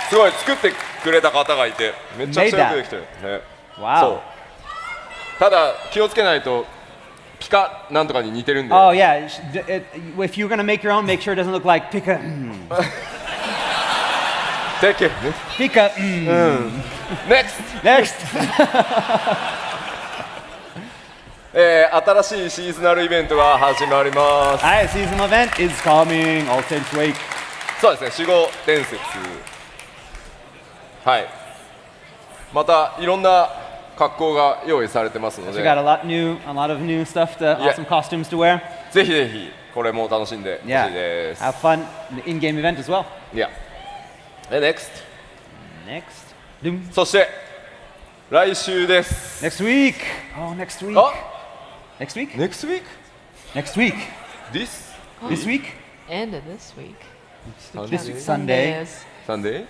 すごい作ってくれた方がいて、めちゃくちゃよくできてる。ね。そう。 Wow. ただ気をつけないとピカなんとかに似てるんで。 Oh yeah. If you're gonna make your own, make sure it doesn't look like Pika. でけね。 Pika. Next. Next. 新しいシーズナルイベントが始まります。 Alright, seasonal event is coming. All Saints Week. そうですね、守護伝説。はい。またいろんな格好が用意されてますの We で、 got a lot of new stuff, awesome costumes to wear. ぜひぜひこれも楽しんでほしい Yeah. です。 Have fun in the in-game event as well. Yeah. Next. Next. Doom. そして来週です。 Next week. Oh, next week. あ、 Next week? Next week? Next week. This This week? And this week. This week. Sunday. Sunday?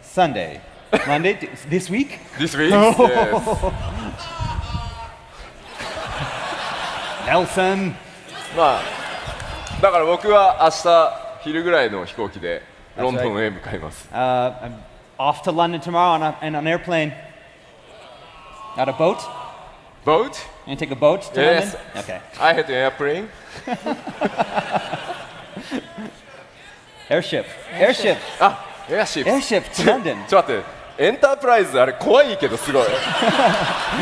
Sunday. Monday. This week? This week? Yes. Nelson. まあだから僕は明日昼ぐらいの飛行機でロンドンへ向かいます。 I'm off to London tomorrow in an airplane. Got a boat? Boat? You take a boat to Yes. London? Okay. I had an airplane. Airship. Airship. あ、エアシップ。Airship to London. ちょっと待って。エンタープライズあれ怖いけどすごい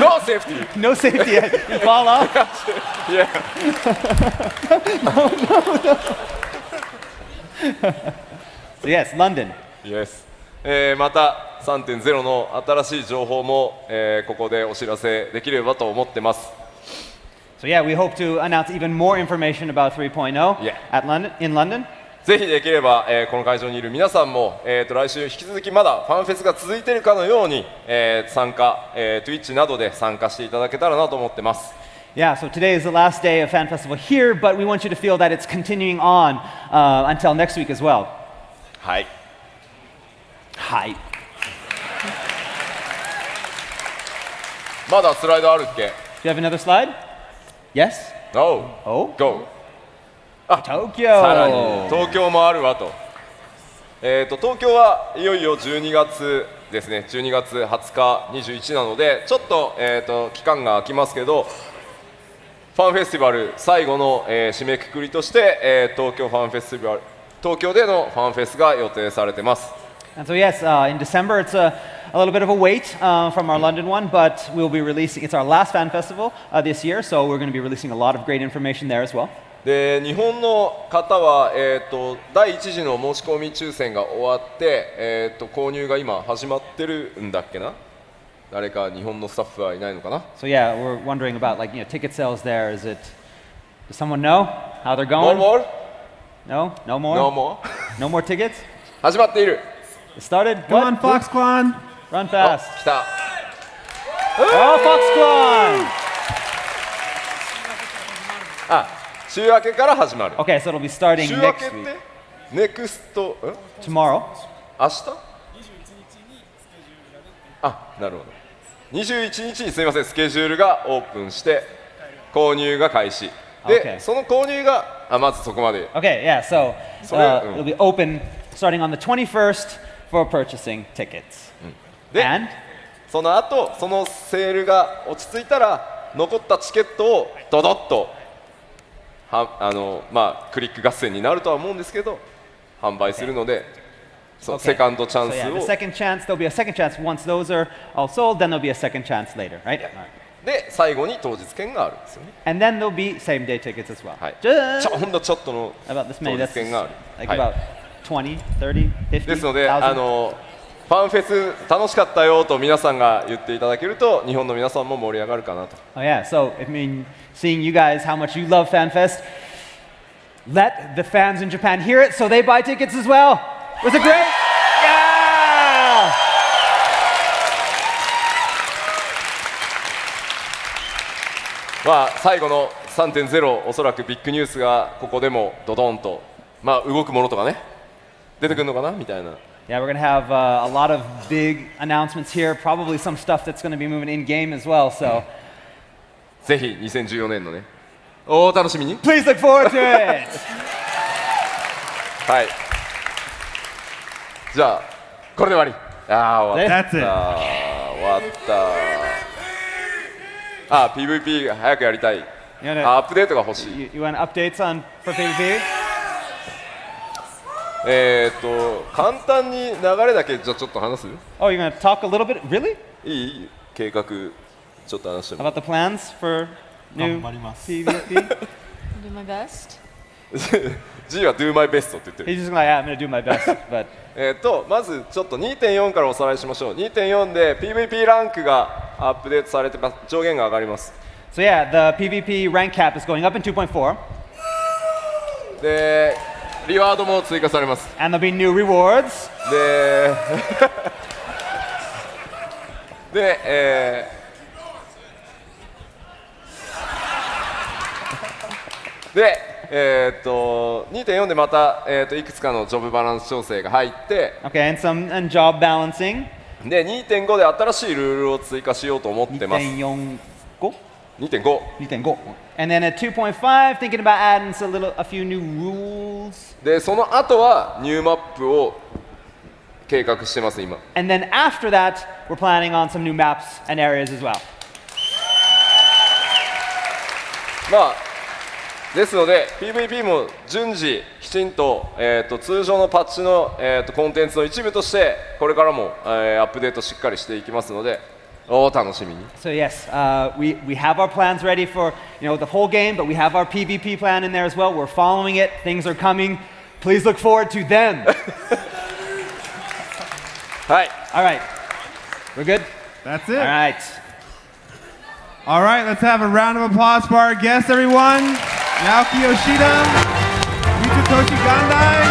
ノーセーフティー No safety. You fall off. いや So yes, London. Yes、また 3.0 の新しい情報も、ここでお知らせできればと思ってます。 So yeah, we hope to announce even more information about 3.0 Yeah. in London. ぜひできれば、この会場にいる皆さんも、来週引き続きまだファンフェスが続いているかのように、参加、Twitch などで参加していただけたらなと思ってます。 Yeah, so today is the last day of Fan Festival here, but we want you to feel that it's continuing on until next week as well. はい。 Hi. まだスライドあるっけ？ Do you have another slide? Yes? No. Oh? Go. Tokyo. さらに東京もあるわと。東京はいよいよ12月ですね。12月20日21なのでちょっと、期間が空きますけど、ファンフェスティバル最後の、締めくくりとして、東京ファンフェスティバル東京でのファンフェスが予定されてます。 And so yes, in December it's a little bit of a wait from our London one, but we'll be releasing, it's our last fan festival this year, so we're going to be releasing a lot of great information there as well. で日本の方は、第1次の申し込み抽選が終わって、購入が今始まってるんだっけな。誰か日本のスタッフはいないのかな。 So yeah, we're wondering about like ticket sales there. Does someone know how they're More going? more? No, no more. No more? No more tickets. 始まっている。 It started. Come on, What? Foxclon. Run あ fast. 来た。 Oh, Foxconn. あ、週明けから始まる。 Okay, so it'll be starting 週明け next っ week. てネクストTomorrow. 明日？あ、なるほど。21日にすみません、スケジュールがオープンして購入が開始。で、 Okay. その購入がまずそこまで。 Okay, yeah. So it'll be open starting on the 21st for purchasing tickets. で、 And その後そのセールが落ち着いたら残ったチケットをドドッとクリック合戦になるとは思うんですけど販売するので、そう Okay. セカンドチャン So ス yeah, the を second chance. There'll be a second chance once those are all sold. Then there'll be a second chance later, right? Alright. で最後に当日券があるんですよね。 And then there'll be same day tickets as well. はい。 Just ほんのちょっとの about this 当 many. 日 That's 券がある。 like はい。 about 20, 30, 50, ですので1,000. ファンフェス楽しかったよと皆さんが言っていただけると日本の皆さんも盛り上がるかなと。 Oh yeah. So I mean, seeing you guys how much you love FanFest, let the fans in Japan hear it so they buy tickets as well. Was it great? Yeah! 最後の 3.0 おそらくビッグニュースがここでもドドンと動くものとかね出てくるのかなみたいな。 Yeah, we're going to have a lot of big announcements here, probably some stuff that's going to be moving in game as well. So ぜひ2014年のねお楽しみに。 please look forward to it. はい。じゃあこれで終わり。終わった。 That's it. 終わった。PVP 早くやりたい。 You wanna, アップデートが欲しい。 you want updates on for PvP? 簡単に流れだけじゃあちょっと話す？ Oh, you're going to talk a little bit? Really? いい計画ちょっと話しても。 About the plans for new PvP? Do my best. G は Do my best って言ってる。 He's just like, yeah, I'm going to do my best. But まずちょっと 2.4 からおさらいしましょう。 2.4 で PVP ランクがアップデートされてます。上限が上がります。 so yeah, the PvP rank cap is going up in 2.4, でリワードも追加されます。 and there'll be new rewards. 2.4 でまた、いくつかのジョブバランス調整が入って、 Okay, and job balancing. で 2.5 で新しいルールを追加しようと思ってます。 2.45? 2.5 2.5. And then at 2.5, thinking about adding a few new rules. でその後はニューマップを計画してます今。 And then after that, we're planning on some new maps and areas as well. ですので PvP も順次きちんと、通常のパッチの、コンテンツの一部としてこれからも、アップデートしっかりしていきますのでお楽しみに。 So yes, we have our plans ready for the whole game, but we have our PvP plan in there as well. We're following it. Things are coming. Please look forward to them. はい All right, we're good. That's All it. right. All right, let's have a round of applause for our guests, everyone. Naoki Yoshida, Mitsutoshi Gandai,